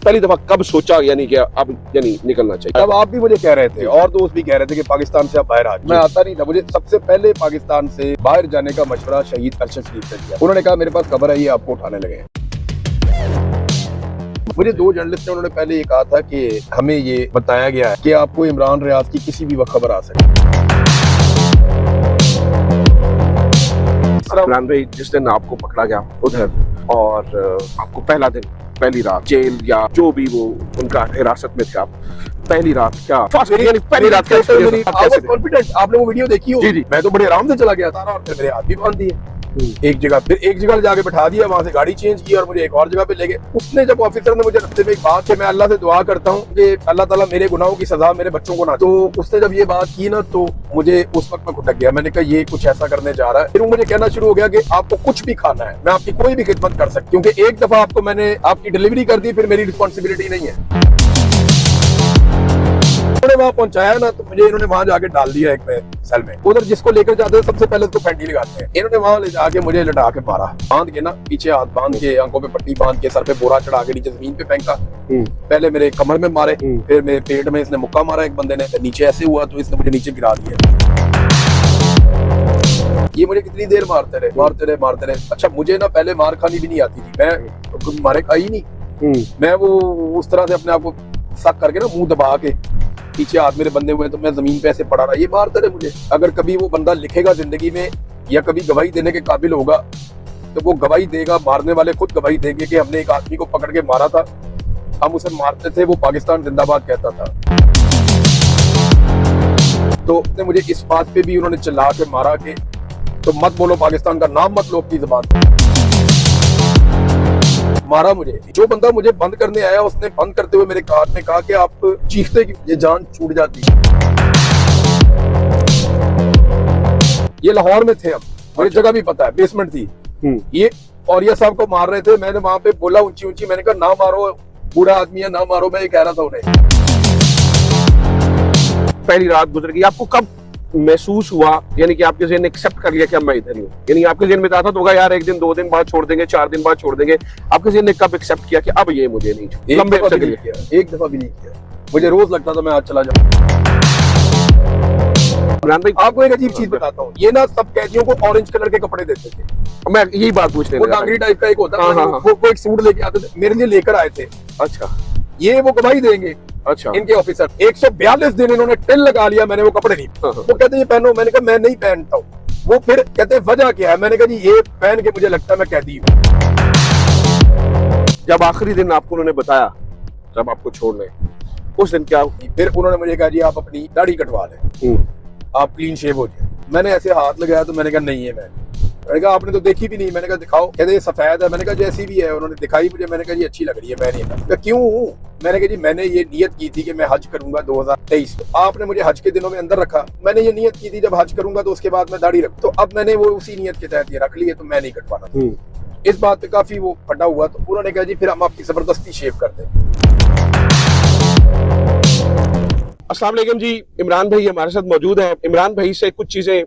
पहली दफा कब सोचा यानी कि अब यानी निकलना चाहिए? तब आप भी मुझे कह रहे थे और दोस्त भी कह रहे थे कि पाकिस्तान से आप बाहर आ जाओ। मैं आता नहीं था। मुझे सबसे पहले पाकिस्तान से बाहर जाने का मशवरा शहीद अरशद शरीफ से दिया। उन्होंने कहा मेरे पास खबर है ये आपको उठाने लगे हैं। मुझे दो जर्नलिस्ट ने उन्होंने पहले ये कहा था कि हमें ये बताया गया है कि आपको इमरान रियाज की किसी भी वक्त खबर आ सकती है। इमरान भाई, जिस दिन आपको पकड़ा गया उधर और आपको पहला दिन, पहली रात जेल या जो भी वो उनका हिरासत में थे, आप पहली रात क्या पहली रात का कॉन्फिडेंट आपने वो वीडियो देखी हो? जी। मैं तो बड़े आराम से चला गया था और फिर मेरे हाथ भी बांध दिए एक जगह, फिर एक जगह जाके बैठा दिया, वहां से गाड़ी चेंज की और मुझे एक और जगह पे ले गए। उसने जब ऑफिसर ने मुझे रास्ते में एक बात कि मैं अल्लाह से दुआ करता हूँ कि अल्लाह ताला मेरे गुनाहों की सजा मेरे बच्चों को ना, तो उसने जब ये बात की ना तो मुझे उस वक्त में खुटक गया। मैंने कहा ये कुछ ऐसा करने जा रहा है। फिर वो मुझे कहना शुरू हो गया कि आपको कुछ भी खाना है, मैं आपकी कोई भी खिदमत कर सकती हूँ, क्योंकि एक दफा आपको मैंने आपकी डिलीवरी कर दी, फिर मेरी रिस्पॉन्सिबिलिटी नहीं है। उन्होंने वहां पहुंचाया ना तो मुझे इन्होंने वहां जाके डाल दिया एक सेल में। उधर जिसको लेकर जाते हैं सबसे पहले तो फैंटी लगाते हैं। इन्होंने वहां ले जाके मुझे लटा के मारा, बांध के ना, पीछे हाथ बांध के, आंखों पे पट्टी बांध के, सर पे बोरा चढ़ा के नीचे जमीन पे फेंका। पहले मेरे कमर में मारे, फिर मेरे पेट में इसने मुक्का मारा एक बंदे ने, फिर नीचे ऐसे हुआ तो इसने मुझे नीचे गिरा दिया। ये मुझे कितनी देर मारते रहे। अच्छा, मुझे ना पहले मार खानी भी नहीं आती थी, मैं मारे खाई नहीं। मैं वो उस तरह से अपने आप को सक करके ना मुंह दबा के पीछे हाथ मेरे बंधे हुए तो मैं जमीन पे ऐसे पड़ा रहा। ये मारते रहे मुझे। अगर कभी वो बंदा लिखेगा जिंदगी में या कभी गवाही देने के काबिल होगा तो वो गवाही देगा, मारने वाले खुद गवाही देंगे कि हमने एक आदमी को पकड़ के मारा था, हम उसे मारते थे, वो पाकिस्तान जिंदाबाद कहता था। तो मुझे इस बात पे भी उन्होंने चिल्ला के मारा कि तो मत बोलो पाकिस्तान का नाम मत लो अपनी जुबान पे। मारा मुझे। जो बंदा मुझे बंद करने आया उसने बंद करते हुए मेरे कान में कहा कि आप चीखते कि ये जान छूट जाती। ये लाहौर में थे, हम मुझे जगह भी पता है, बेसमेंट थी ये, और ये साहब को मार रहे थे। मैंने वहां पे बोला ऊंची, मैंने कहा ना मारो, बूढ़ा आदमी है, ना मारो, मैं ये कह रहा था उन्हें। पहली रात गुजर गई, आपको कब महसूस हुआ यानी कि आपके जेन ने एक्सेप्ट कर लिया कि अब मैं इधर ही हूँ? यानी आपके जेन में था तो होगा यार एक दिन, 2 दिन बाद छोड़ देंगे, 4 दिन बाद छोड़ देंगे, आपके जेन ने कब एक्सेप्ट किया कि अब ये मुझे नहीं छोड़? एक दफा भी नहीं किया। मुझे रोज लगता था मैं आज चला जाऊँ। इमरान भाई, आपको एक अजीब चीज बताता हूँ, ये ना सब कैदियों को ऑरेंज कलर के कपड़े देते थे। मैं यही बात पूछ रहा था, डांगरी टाइप का एक होता है, वो एक सूट लेके आते थे, मेरे लिए लेकर आए थे। अच्छा, ये वो गवाही देंगे। अच्छा, इनके ऑफिसर 142 दिन इन्होंने टिल लगा लिया, मैंने वो कपड़े नहीं। वो कहते ये पहनो, मैंने कहा मैं नहीं पहनता हूँ। वो फिर कहते वजह क्या है, मैंने कहा जी ये पहन के मुझे लगता है मैं कैदी हूँ। जब आखिरी दिन आपको उन्होंने बताया जब आपको छोड़ रहे, उस दिन क्या? फिर उन्होंने मुझे कहा जी आप अपनी दाढ़ी कटवा लें, आप क्लीन शेव हो जाए। मैंने ऐसे हाथ लगाया तो मैंने कहा नहीं है। मैंने कहा आपने तो देखी भी नहीं। मैंने कहा दिखाओ। कहते ये सफेद है। मैंने कहा जैसी भी है। उन्होंने दिखाई मुझे, मैंने कहा जी अच्छी लग रही है, मैं नहीं कहा। क्यों? मैंने कहा जी मैंने ये नियत की थी कि मैं हज करूंगा 2023 में। आपने मुझे हज के दिनों में अंदर रखा। मैंने ये नियत की थी जब हज करूंगा तो उसके बाद मैं दाढ़ी रखूं, तो अब मैंने वो उसी नियत के तहत ये रख ली है, तो मैं नहीं कटवाना। इस बात पे काफी वो फटा हुआ, तो उन्होंने कहा जी फिर हम आपकी जबरदस्ती शेव कर देंगे। अस्सलाम वालेकुम जी, इमरान भाई हमारे साथ मौजूद है। इमरान भाई से कुछ चीजें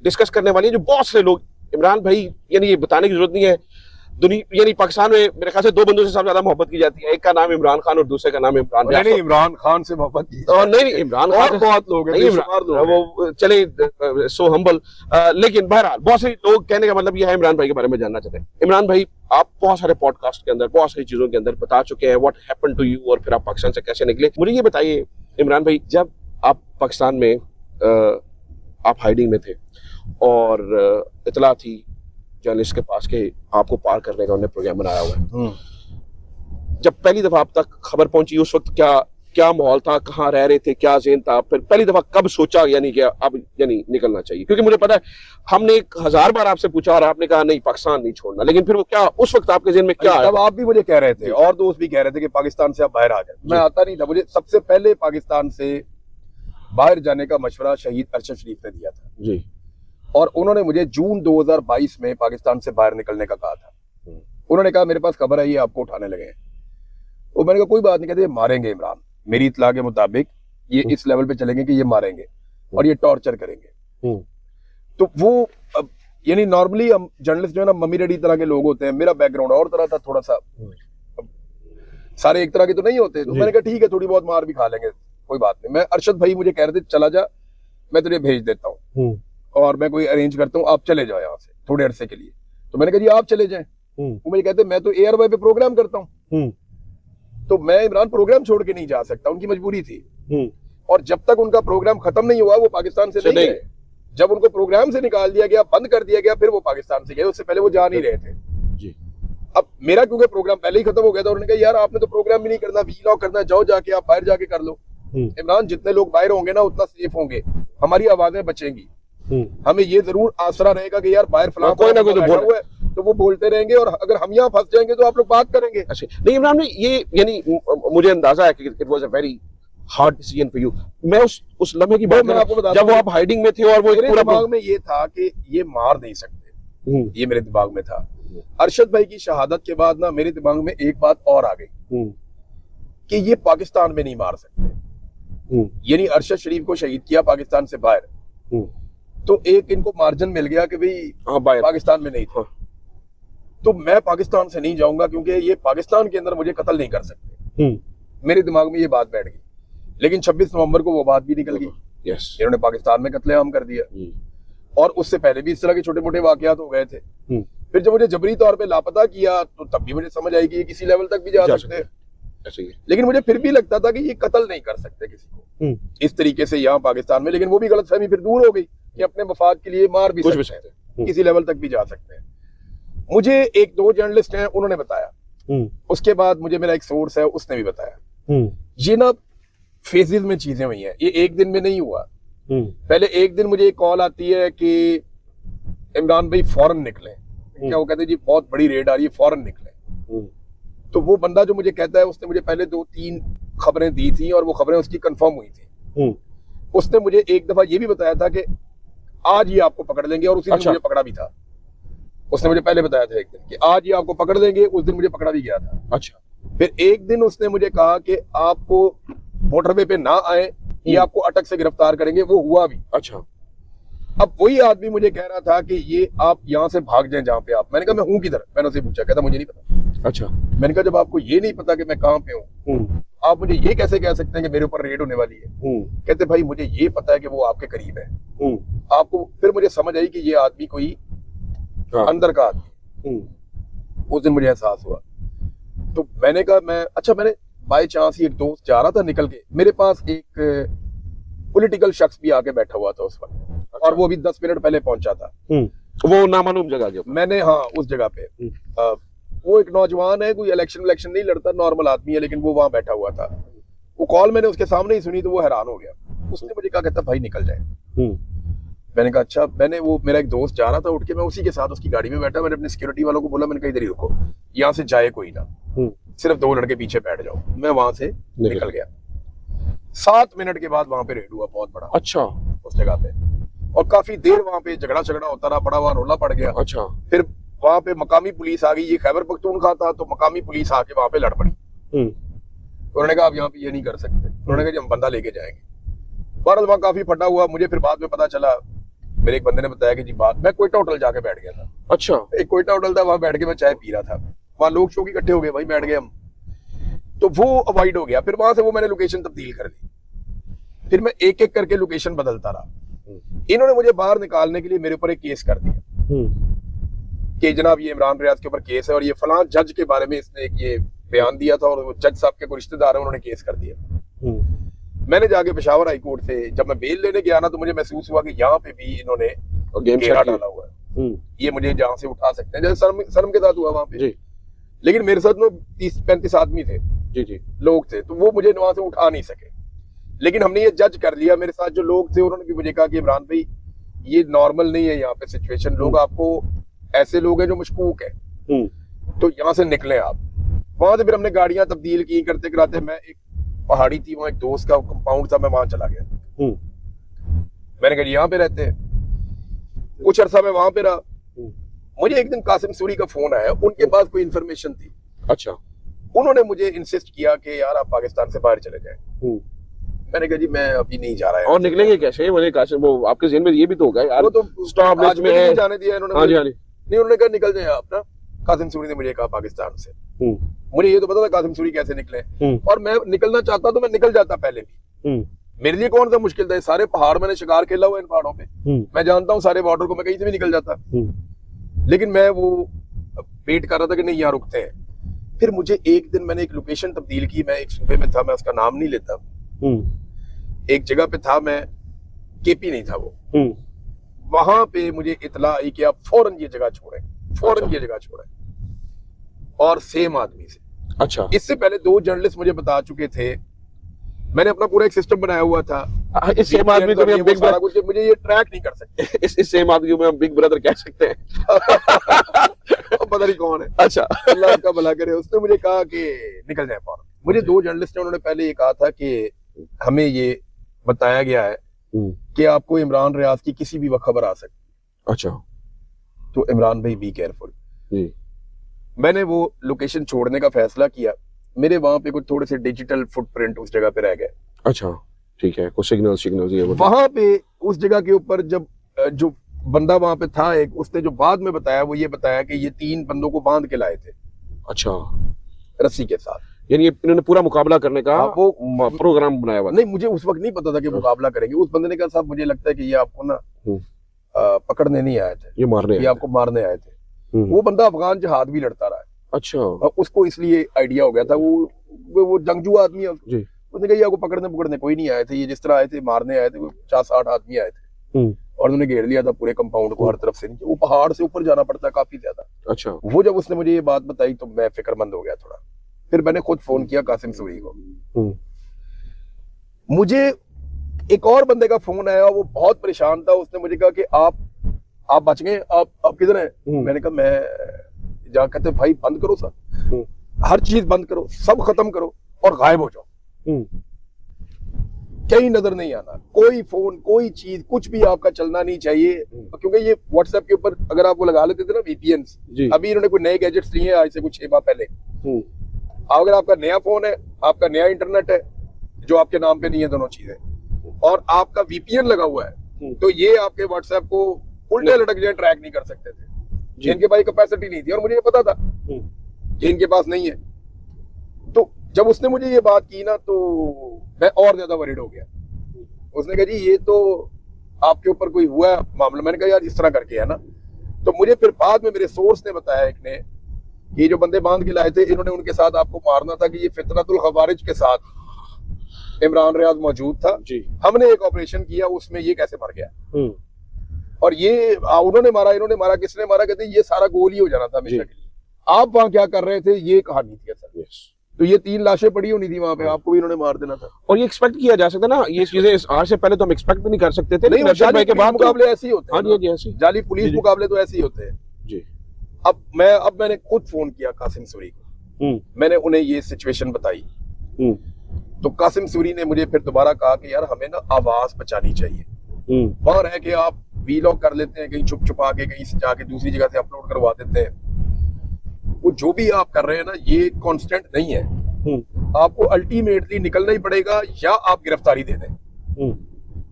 डिस्कस करने वाली है जो बहुत से लोग, इमरान भाई यानी ये बताने की जरूरत नहीं है, दुनिया यानी पाकिस्तान में मेरे ख्याल से 2 बंदों से सबसे ज्यादा मोहब्बत की जाती है। एक का नाम इमरान खान और दूसरे का नाम इमरान। नहीं, इमरान खान से मोहब्बत की नहीं, इमरान खान बहुत लोग हैं, वो चले सो हम्बल। लेकिन बहरहाल बहुत से लोग, कहने का मतलब ये है, इमरान भाई के बारे में जानना चाहते हैं। इमरान भाई, आप बहुत सारे पॉडकास्ट के अंदर, बहुत सारी चीजों के अंदर बता चुके हैं व्हाट हैपेंड टू यू, और फिर आप पाकिस्तान से कैसे निकले। मुझे ये बताइए इमरान भाई, जब आप पाकिस्तान में आप हाइडिंग में थे और इतला थी जर्नलिस्ट के पास के आपको पार करने का उन्होंने प्रोग्राम बनाया हुआ है, जब पहली दफा आप तक खबर पहुंची उस वक्त क्या माहौल था, कहाँ रह रहे थे, क्या ज़हन था? फिर पहली दफा कब सोचा यानी कि अब यानी निकलना चाहिए? क्योंकि मुझे पता है हमने 1000 बार आपसे पूछा और आपने कहा नहीं पाकिस्तान नहीं छोड़ना, लेकिन फिर वो क्या उस वक्त आपके ज़हन में क्या आया? तब आप भी मुझे कह रहे थे और दोस्त भी कह रहे थे कि पाकिस्तान से आप बाहर आ जाए। मैं आता नहीं था। मुझे सबसे पहले पाकिस्तान से बाहर जाने का मशवरा शहीद अरशद शरीफ ने दिया था जी, और उन्होंने मुझे जून 2022 में पाकिस्तान से बाहर निकलने का कहा था। उन्होंने कहा मेरे पास खबर है ये आपको उठाने लगे हैं। तो मैंने कहा कोई बात नहीं। कहते ये मारेंगे इमरान, मेरी इतला के मुताबिक ये इस लेवल पे चलेंगे कि ये मारेंगे और ये टॉर्चर करेंगे। तो वो यानी नॉर्मली हम जर्नलिस्ट जो है ना मम्मी डैडी तरह के लोग होते हैं। मेरा बैकग्राउंड और तरह था थोड़ा सा। सारे एक तरह के तो नहीं होते। तो जी। मैंने कहा ठीक है, थोड़ी बहुत मार भी खा लेंगे, कोई बात नहीं। मैं अरशद भाई मुझे कह रहे थे चला जा, मैं तुझे भेज देता हूँ और मैं कोई अरेंज करता हूँ, आप चले जाओ यहाँ से थोड़े अरसे के लिए। तो मैंने कहा जी आप चले जाएं। वो मुझे कहते मैं तो एयरवे पे प्रोग्राम करता हूँ, तो मैं इमरान प्रोग्राम छोड़ के नहीं जा सकता, उनकी मजबूरी थी। और जब तक उनका प्रोग्राम खत्म नहीं हुआ वो पाकिस्तान से नहीं गए। जब उनको प्रोग्राम से निकाल दिया गया, बंद कर दिया गया, फिर वो पाकिस्तान से गए, उससे पहले वो जा नहीं रहे थे जी। अब मेरा क्योंकि प्रोग्राम पहले ही खत्म हो गया था, उन्होंने कहा यार आपने तो प्रोग्राम भी नहीं करना, वीलॉग करना, जाओ जाके आप बाहर जाके कर लो। इमरान जितने लोग बाहर होंगे ना उतना सेफ होंगे, हमारी आवाजें बचेंगी, हमें ये जरूर आसरा रहेगा कि यार बाहर फलां कोई ना कोई तो बैठा हुआ है, तो वो बोलते रहेंगे और अगर हम यहाँ फंस जाएंगे तो आप लोग बात करेंगे। अच्छा, नहीं इमरान भाई, ये यानी मुझे अंदाजा है कि it was a very hard decision for you. मैं उस लम्हे की बात मैं आपको बताता जब वो आप हाइडिंग में थे और वो मेरे पूरा दिमाग में ये था कि ये मार नहीं सकते, ये मेरे दिमाग में था। अरशद भाई की शहादत के बाद ना मेरे दिमाग में एक बात और आ गई कि ये पाकिस्तान में नहीं मार सकते। यानी अरशद शरीफ को शहीद किया पाकिस्तान से बाहर, तो एक इनको मार्जिन मिल गया कि भाई पाकिस्तान में नहीं था, तो मैं पाकिस्तान से नहीं जाऊंगा क्योंकि ये पाकिस्तान के अंदर मुझे कत्ल नहीं कर सकते। मेरे दिमाग में ये बात बैठ गई। लेकिन 26 नवंबर को वो बात भी निकल गई। इन्होंने पाकिस्तान में कत्लेआम कर दिया और उससे पहले भी इस तरह के छोटे मोटे वाकयात हो गए थे। फिर जब मुझे जबरी तौर पे लापता किया तो तब भी मुझे समझ आई कि ये किसी लेवल तक भी जा सकते हैं। लेकिन मुझे फिर भी लगता था कि ये कत्ल नहीं कर सकते किसी को इस तरीके से यहाँ पाकिस्तान में। लेकिन वो भी गलतफहमी फिर दूर हो गई कि अपने मफाद के लिए मार भी सकते हैं, किसी लेवल तक भी जा सकते हैं। मुझे एक दो जर्नलिस्ट हैं उन्होंने बताया, उसके बाद मुझे मेरा एक सोर्स है उसने भी बताया। ये ना फेजेस में चीजें हुई हैं, ये एक दिन में नहीं हुआ। पहले एक दिन मुझे एक कॉल आती है कि इमरान भाई फौरन निकले, क्या वो कहते हैं जी बहुत बड़ी रेड आ रही है फौरन निकले। तो वो बंदा जो मुझे कहता है उसने मुझे पहले 2-3 खबरें दी थी और वो खबरें उसकी कंफर्म हुई थी। उसने मुझे एक दफा ये भी बताया था कि आज ये आपको पकड़ लेंगे और उसी दिन मुझे पकड़ा भी था। उसने मुझे पहले बताया था एक दिन कि आज ये आपको पकड़ लेंगे, उस दिन मुझे पकड़ा भी गया था। अच्छा, फिर एक दिन उसने मुझे कहा कि आपको मोटरवे पे ना आए, ये आपको अटक से गिरफ्तार करेंगे, वो हुआ भी। अच्छा, अब वही आदमी मुझे कह रहा था कि ये आप यहाँ से भाग जाएं जहाँ पे आप। मैंने कहा मैं हूँ किधर? मैंने उसे पूछा, कहता मुझे नहीं पता। अच्छा, मैंने कहा जब आपको ये नहीं पता कि मैं कहाँ पे हूँ, आप मुझे ये कैसे कह सकते हैं कि मेरे ऊपर रेड होने वाली है? कहते भाई मुझे ये पता है कि वो आपके करीब है। आपको फिर मुझे समझ आई कि ये आदमी कोई अंदर का आदमी। उस दिन मुझे एहसास हुआ। तो मैंने कहा मैंने बाय चांस एक दोस्त जा रहा था निकल के, मेरे पास एक पॉलिटिकल शख्स भी आके बैठा हुआ था उस वक्त। और वो भी 10 मिनट पहले पहुंचा था। वो नामालूम जगह के मैंने उस जगह पे वो एक नौजवान है, कोई इलेक्शन नहीं लड़ता, नॉर्मल आदमी है, लेकिन वो वहां बैठा हुआ था। वो कॉल मैंने उसके सामने ही सुनी तो वो हैरान हो गया। उसने मुझे कहा, कहता भाई निकल जाए। मैंने कहा अच्छा। वो मेरा एक दोस्त जा रहा था उठ के, मैं उसी के साथ उसकी गाड़ी में बैठा। मैंने अपने सिक्योरिटी वालों को बोला, मैंने कहा इधर ही रुको, यहाँ से जाए कोई ना, सिर्फ 2 लड़के पीछे बैठ जाओ। मैं वहां से निकल गया। 7 मिनट के बाद वहां पे रेड हुआ बहुत बड़ा। अच्छा, उस जगह पे, और काफी देर वहां पे झगड़ा होता रहा, बड़ा वहां रोला पड़ गया। अच्छा, फिर वहां पे मकामी पुलिस आ गई। ये खैबर पख्तूनख्वा था, तो मकामी पुलिस आके वहां पे लड़ पड़ी। उन्होंने कहा आप यहाँ पे ये नहीं कर सकते। उन्होंने कहा हम बंदा लेके जाएंगे। बहरहाल वहां काफी फटा हुआ। मुझे फिर बाद में पता चला, मेरे एक बंदे ने बताया कि जी मैं कोयटा होटल जाके बैठ गया था। अच्छा, एक कोयटा होटल था, वहां बैठ के मैं चाय पी रहा था। वहां लोग शोक इकट्ठे हो गए, भाई बैठ गए हम, तो वो अवॉइड हो गया। फिर वहां से वो मैंने लोकेशन तब्दील कर दी। फिर मैं एक एक करके लोकेशन बदलता रहा। इन्होंने मुझे बाहर निकालने के लिए मेरे ऊपर एक केस कर दिया कि जनाब ये इमरान रियाज के ऊपर केस है और ये फलां जज के बारे में इसने एक ये बयान दिया था और वो जज साहब के कोई रिश्तेदार है, उन्होंने केस कर दिया। मैंने जाके पेशावर हाई कोर्ट से जब मैं बेल लेने गया ना, तो मुझे महसूस हुआ कि यहाँ पे भी इन्होंने गेम डाला हुआ है। ये मुझे जहाँ से उठा सकते हैं, जैसे शर्म के साथ हुआ वहां पे। लेकिन मेरे साथ में 30-35 आदमी थे, लोग थे, तो वो मुझे वहां से उठा नहीं सके। लेकिन हमने ये जज कर लिया, मेरे साथ जो लोग थे उन्होंने भी मुझे कहा कि इमरान भाई ये नॉर्मल नहीं है यहाँ पे सिचुएशन, लोग आपको ऐसे लोग हैं जो मशकूक है, तो यहाँ से निकले आप। वहां से फिर हमने गाड़ियां तब्दील की, करते कराते मैं एक पहाड़ी थी, वहां एक दोस्त का कंपाउंड था, मैं वहां चला गया। मैंने कहा यहाँ पे रहते हैं। कुछ अरसा मैं वहां पे रहा। मुझे एक दिन कासिम सूरी का फोन आया, उनके पास कोई इन्फॉर्मेशन थी। अच्छा, उन्होंने मुझे इंसिस्ट किया कि यार आप पाकिस्तान से बाहर चले जाएं। मैंने कहा जी मैं अभी नहीं जा रहा है। और निकलेंगे कैसे? मुझे कासिम, वो आपके ज़हन में ये भी तो होगा यार, वो तो स्टॉप लिस्ट में है, जाने दिया इन्होंने। नहीं, उन्होंने कहा निकल जाए आप ना। कासिम सूरी ने मुझे कहा पाकिस्तान से। मुझे ये तो पता था कासिम सूरी कैसे निकले, और मैं निकलना चाहता तो मैं निकल जाता पहले भी। मेरे लिए कौन सा मुश्किल था, सारे पहाड़ मैंने शिकार खेला हुआ इन पहाड़ों पे, मैं जानता हूँ सारे बॉर्डर को, मैं कहीं से भी निकल जाता। लेकिन मैं वो वेट कर रहा था कि नहीं यहाँ रुकते हैं। फिर मुझे एक दिन मैंने एक लोकेशन तब्दील की, मैं एक सूबे में था, मैं उसका नाम नहीं लेता, एक जगह पे था मैं, केपी नहीं था वो, वहां पे मुझे इतला आई कि आप फौरन ये जगह छोड़ें, फौरन ये जगह छोड़ें, और सेम आदमी से। अच्छा, इससे पहले 2 जर्नलिस्ट मुझे बता चुके थे, मैंने अपना पूरा एक सिस्टम बनाया हुआ था। इस सेम आदमी को भी हम बिग ब्रदर, कुछ मुझे ये ट्रैक नहीं कर सकते, इस सेम आदमी को हम बिग ब्रदर कह सकते हैं। पता नहीं कौन है। अच्छा, अल्लाह का भला करे। उसने मुझे कहा कि निकल जाए फौरन। मुझे 2 जर्नलिस्ट ने, उन्होंने पहले ये कहा था कि हमें ये बताया गया है कि आपको इमरान रियाज की किसी भी वक्त खबर आ सकती है। अच्छा, तो इमरान भाई बी केयरफुल। मैंने वो लोकेशन छोड़ने का फैसला किया। मेरे वहां पे कुछ थोड़े से डिजिटल फुटप्रिंट उस जगह पे रह गए। अच्छा, ठीक है, कुछ सिग्नल ये वहां पे उस जगह के ऊपर जब जो बंदा वहां पे था एक, उसने जो बाद में बताया वो ये बताया कि ये 3 बंदों को बांध के लाए थे। अच्छा, रस्सी के साथ, यानी इन्होंने पूरा मुकाबला करने का वो प्रोग्राम बनाया हुआ। नहीं, मुझे उस वक्त नहीं पता था कि मुकाबला करेंगे। उस बंदे ने कहा साहब मुझे लगता है कि ये आपको ना पकड़ने नहीं आए थे, ये आपको मारने आए थे। वो बंदा अफगान जहाद भी लड़ता रहा है। अच्छा, उसको इसलिए आइडिया हो गया था, वो जंगजू आदमी है जी। उसने कहा आपको पकड़ने कोई नहीं आए थे, ये जिस तरह आए थे मारने आए थे, 50-60 आदमी आए थे, और उन्होंने घेर लिया था पूरे कंपाउंड को हर तरफ से। वो पहाड़ से ऊपर जाना पड़ता काफी ज्यादा। अच्छा, वो जब उसने मुझे ये बात बताई तो मैं फिक्रमंद हो गया थोड़ा। फिर मैंने खुद फोन किया कासिम सूरी को। मुझे एक और बंदे का फोन आया, वो बहुत परेशान था। उसने मुझे कहा कि आप बच गए, आप किधर हैं? मैंने कहा मैं जा, कहते भाई बंद करो सर, हर चीज बंद करो, सब खत्म करो और गायब हो जाओ, कहीं नजर नहीं आना, कोई फोन कोई चीज कुछ भी आपका चलना नहीं चाहिए। क्योंकि ये व्हाट्सएप के ऊपर अगर आप वो लगा लेते थे ना VPN, अभी इन्होंने कोई नए गैजेट्स लिए हैं आज से कुछ 6 माह पहले। अगर आपका नया फोन है, आपका नया इंटरनेट है जो आपके नाम पे नहीं है, दोनों चीजें, और आपका VPN लगा हुआ है, तो ये आपके व्हाट्सएप को उल्टे लटक जाए ट्रैक नहीं कर सकते थे। जिनके पास कैपेसिटी नहीं थी, और मुझे ये पता था कि इनके पास नहीं है। तो जब उसने मुझे ये बात की ना, तो मैं और ज्यादा वरीड हो गया। उसने कहा जी ये तो आपके ऊपर कोई हुआ मामला। मैंने कहा यार इस तरह करके है ना। तो मुझे फिर बाद में मेरे सोर्स ने बताया, एक ने, ये जो बंदे बांध के लाए थे, इन्होंने उनके साथ आपको मारना था कि ये फितरतुल खवारिज के साथ इमरान रियाज मौजूद था जी। हमने एक ऑपरेशन किया, उसमें ये कैसे मर गया, और ये उन्होंने मारा, इन्होंने मारा, किसने मारा? कहते ये सारा गोल ही हो जाना था हमेशा के लिए। आप वहां क्या कर रहे थे, ये कहानी थी असल। तो ये 3 लाशें पड़ी होनी थी वहां पे, आपको भी इन्होंने मार देना था। और ये एक्सपेक्ट किया जा सकता ना, ये चीजें आज से पहले तो हम एक्सपेक्ट भी नहीं कर सकते थे। नहीं, जाली के बाद मुकाबले ऐसे ही होते हैं, जाली पुलिस मुकाबले तो ऐसे ही होते हैं जी। अब मैंने खुद फोन किया कासिम सूरी को, मैंने उन्हें ये सिचुएशन बताई। तो कासिम सूरी ने मुझे फिर दोबारा कहा कि यार हमें ना आवाज बचानी चाहिए। वहां रह के आप वीलॉग कर लेते हैं, कहीं छुप छुपा के, कहीं से जाके दूसरी जगह से अपलोड करवा देते हैं। वो जो भी आप कर रहे हैं ना, ये कांस्टेंट नहीं है। आपको अल्टीमेटली निकलना ही पड़ेगा, या आप गिरफ्तारी दे दें।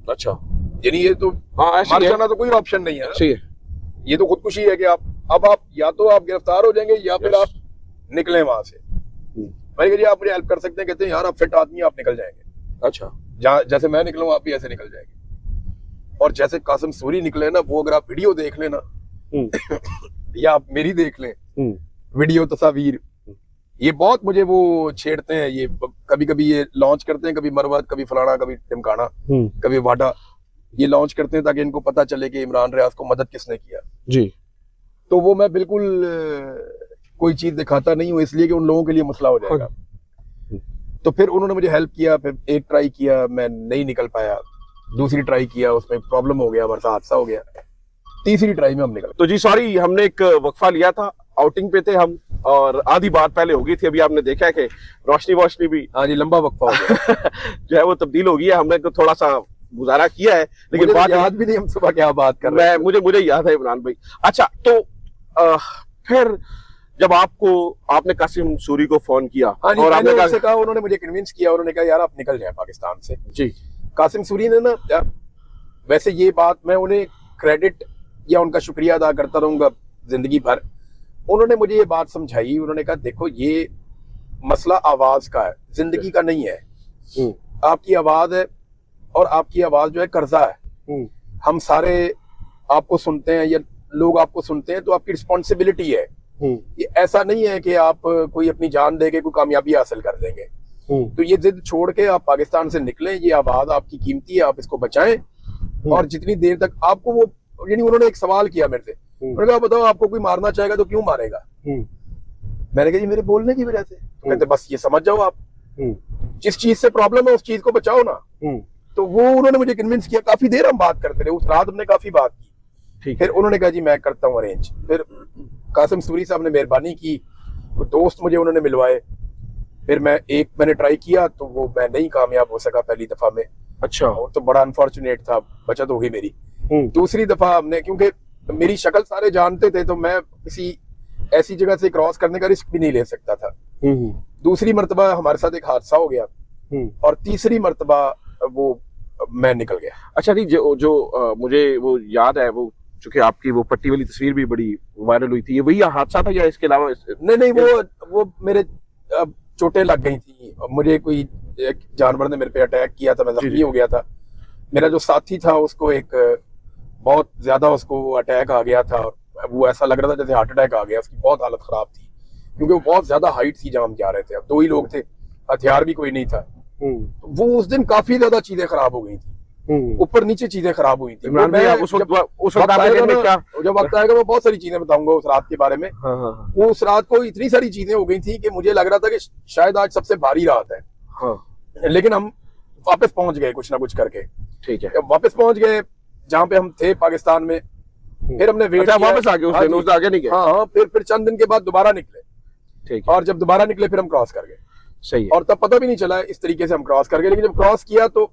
अच्छा, यानी ये तो मर जाना तो कोई ऑप्शन नहीं है, ये तो खुदकुशी है कि आप या तो आप गिरफ्तार हो जाएंगे, या फिर आप निकले वहां से। मैंने कहा जी आप मुझे हेल्प कर सकते हैं? कहते हैं यार आप फिट आदमी, आप निकल जाएंगे। अच्छा, जैसे मैं निकलूं आप भी ऐसे निकल जाएंगे। और जैसे कासिम सूरी निकले ना, वो अगर आप वीडियो देख लेना या आप मेरी देख लें वीडियो तस्वीर, ये बहुत मुझे वो छेड़ते हैं। ये कभी कभी ये लॉन्च करते हैं, कभी मरवत, कभी फलाना, कभी टिमकाना, कभी वाडा, ये लॉन्च करते हैं ताकि इनको पता चले कि इमरान रियाज को मदद किसने किया जी। तो वो मैं बिल्कुल कोई चीज दिखाता नहीं हूँ, इसलिए कि उन लोगों के लिए मसला हो जाएगा। तो फिर उन्होंने मुझे हेल्प किया। फिर एक ट्राई किया, मैं नहीं निकल पाया। दूसरी ट्राई किया, उसमें प्रॉब्लम हो गया, हमारा हादसा हो गया। तीसरी ट्राई में हम निकल। तो जी सॉरी, हमने एक वक्फा लिया था, आउटिंग पे थे हम, और आधी बात पहले हो गई थी। अभी आपने देखा है कि रोशनी भी, हाँ जी, लंबा वक्फा हो गया जो है वो तब्दील हो गई है। हमने तो थोड़ा सा गुजारा किया है, लेकिन बात याद भी नहीं हम सुबह क्या बात कर रहे हैं। मुझे याद है इमरान भाई। अच्छा, तो फिर जब आपने कासिम सूरी को फोन किया, और आपने कहा, उन्होंने मुझे कन्विंस किया, उन्होंने कहा यार आप निकल जाए पाकिस्तान से जी। कासिम सूरी ने ना, वैसे ये बात मैं उन्हें क्रेडिट या उनका शुक्रिया अदा करता रहूंगा जिंदगी भर। उन्होंने मुझे ये बात समझाई। उन्होंने कहा देखो, ये मसला आवाज का है, जिंदगी का नहीं है। आपकी आवाज है और आपकी आवाज जो है कर्जा है। हम सारे आपको सुनते हैं या लोग आपको सुनते हैं, तो आपकी रिस्पॉन्सिबिलिटी है। ये ऐसा नहीं है कि आप कोई अपनी जान दे के कोई कामयाबी हासिल कर देंगे। तो ये जिद छोड़ के आप पाकिस्तान से निकलें, ये आवाज आपकी कीमती है, आप इसको बचाएं। और जितनी देर तक आपको वो, यानी उन्होंने एक सवाल किया मेरे से, उन्होंने कहा बताओ आपको कोई मारना चाहेगा तो क्यों मारेगा? मैंने कहा जी मेरे बोलने की वजह से। तो कहते बस ये समझ जाओ, आप जिस चीज से प्रॉब्लम है उस चीज को बचाओ ना। तो वो उन्होंने मुझे कन्विंस किया। काफी देर हम बात करते रहे, उस रात हमने काफी बात की। फिर उन्होंने कहा जी मैं करता हूँ अरेंज। फिर कासिम सूरी साहब ने मेहरबानी की, वो दोस्त मुझे उन्होंने मिलवाए। फिर मैंने ट्राई किया तो वो मैं नहीं कामयाब हो सका पहली दफा में। अच्छा। और तो बड़ा अनफॉर्चुनेट था, बचत हो गई मेरी। दूसरी दफा हमने, क्योंकि मेरी शक्ल सारे जानते थे, तो मैं किसी ऐसी जगह से क्रॉस करने का रिस्क भी नहीं ले सकता था। दूसरी मर्तबा हमारे साथ एक हादसा हो गया और तीसरी मर्तबा वो मैं निकल गया। अच्छा नहीं, जो मुझे वो याद है, वो चूंकि आपकी वो पट्टी वाली तस्वीर भी बड़ी वायरल हुई थी, ये वही हादसा था या इसके अलावा? नहीं, वो मेरे चोटें लग गई थी। मुझे कोई एक जानवर ने मेरे पे अटैक किया था, मैं जख्मी हो गया था। मेरा जो साथी था उसको एक बहुत ज्यादा उसको अटैक आ गया था। वो ऐसा लग रहा था जैसे हार्ट अटैक आ गया। उसकी बहुत हालत खराब थी, क्योंकि वो बहुत ज्यादा हाइट थी जहां हम जा रहे थे। अब 2 ही लोग थे, हथियार भी कोई नहीं था। वो उस दिन काफी ज्यादा चीजें खराब हो गई थी, ऊपर नीचे चीजें खराब हुई थी। जब वक्त आएगा मैं बहुत सारी चीजें बताऊंगा उस रात के बारे में। वो उस रात को इतनी सारी चीजें हो गई थी कि मुझे लग रहा था कि शायद आज सबसे भारी रात है। लेकिन हम वापस पहुंच गए कुछ ना कुछ करके। ठीक है, वापस पहुंच गए जहाँ पे हम थे पाकिस्तान में। फिर हमने वेट किया, वापस आ गए उस दिन, उससे आगे नहीं गए? हाँ, फिर चंद दिन के बाद दोबारा निकले। ठीक है। और जब दोबारा निकले फिर हम क्रॉस कर गए। सही है। और तब पता भी नहीं चला इस तरीके से हम क्रॉस कर गए। लेकिन जब क्रॉस किया तो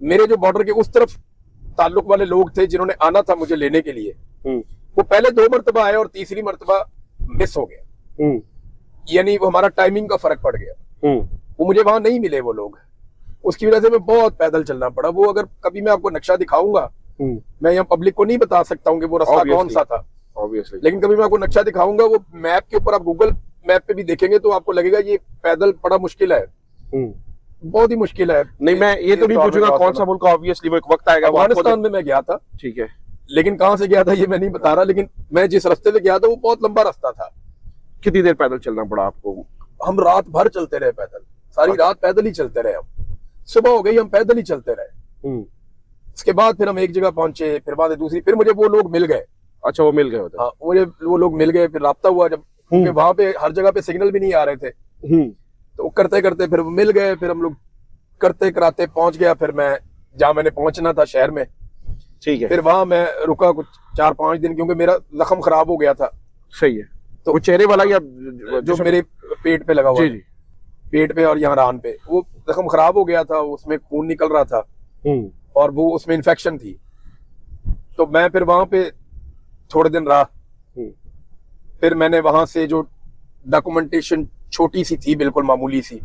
मेरे जो बॉर्डर के उस तरफ ताल्लुक वाले लोग थे जिन्होंने आना था मुझे लेने के लिए, वो पहले 2 मरतबा आए और तीसरी मरतबा मिस हो गया। यानी वो हमारा टाइमिंग का फर्क पड़ गया। वो मुझे वहां नहीं मिले वो लोग। उसकी वजह से मैं बहुत पैदल चलना पड़ा। वो अगर कभी मैं आपको नक्शा दिखाऊंगा, मैं यहाँ पब्लिक को नहीं बता सकता हूँ कि वो रास्ता कौन सा था, लेकिन कभी मैं आपको नक्शा दिखाऊंगा, वो मैप के ऊपर आप गूगल मैप पे भी देखेंगे तो आपको लगेगा ये पैदल बड़ा मुश्किल है, बहुत ही मुश्किल है। नहीं, मैं ये तो नहीं पूछूंगा कौन सा मुल्क, ऑब्वियसली वो एक वक्त आएगा। अफगानिस्तान में मैं गया था। ठीक है, लेकिन कहाँ से गया था ये मैं नहीं बता रहा। लेकिन मैं जिस रास्ते से गया था वो बहुत लंबा रास्ता था। कितनी देर पैदल चलना पड़ा आपको? हम रात भर चलते रहे पैदल, सारी रात पैदल ही चलते रहे। हम सुबह हो गई, हम पैदल ही चलते रहे। उसके बाद फिर हम एक जगह पहुंचे, फिर बाद दूसरी, फिर मुझे वो लोग मिल गए। अच्छा, वो मिल गए होते? हाँ, मुझे वो लोग मिल गए। फिर राब्ता हुआ, जब क्योंकि वहां पे हर जगह पे सिग्नल भी नहीं आ रहे थे, तो करते करते फिर वो मिल गए। फिर हम लोग करते कराते पहुंच गया। फिर मैं जहाँ मैंने पहुंचना था शहर में, ठीक है, फिर वहां मैं रुका कुछ 4-5 दिन, क्योंकि मेरा जख्म खराब हो गया था। सही है। तो वो चेहरे वाला या जो मेरे पेट पे लगा हुआ? जी, पेट पे और यहाँ रान पे वो जख्म खराब हो गया था, उसमें खून निकल रहा था और वो उसमें इन्फेक्शन थी। तो मैं फिर वहां पे थोड़े दिन रहा। फिर मैंने वहां से जो डॉक्यूमेंटेशन छोटी सी थी, बिल्कुल मामूली सी,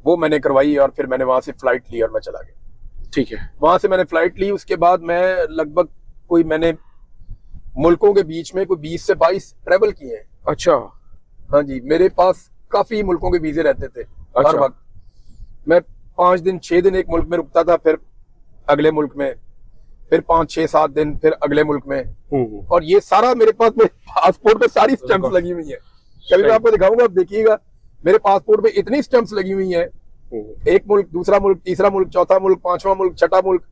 वो मैंने करवाई और फिर मैंने वहां से फ्लाइट ली और मैं चला गया। ठीक है, वहां से मैंने फ्लाइट ली। उसके बाद मैं लगभग मैंने मुल्कों के बीच में कोई 20 से 22 ट्रेवल किए हैं। अच्छा। हाँ जी, मेरे पास काफी मुल्कों के वीजे रहते थे। अच्छा। हर वक्त मैं 5 दिन 6 दिन एक मुल्क में रुकता था, फिर अगले मुल्क में, फिर 5-6-7 दिन फिर अगले मुल्क में। और ये सारा मेरे पास में पासपोर्ट पे सारी स्टैंप्स लगी हुई है। कभी मैं आपको दिखाऊंगा, आप देखिएगा मेरे पासपोर्ट पे इतनी स्टैंप्स लगी हुई है। एक मुल्क, दूसरा मुल्क, तीसरा मुल्क, चौथा मुल्क, 5वां मुल्क, 6ठा मुल्क।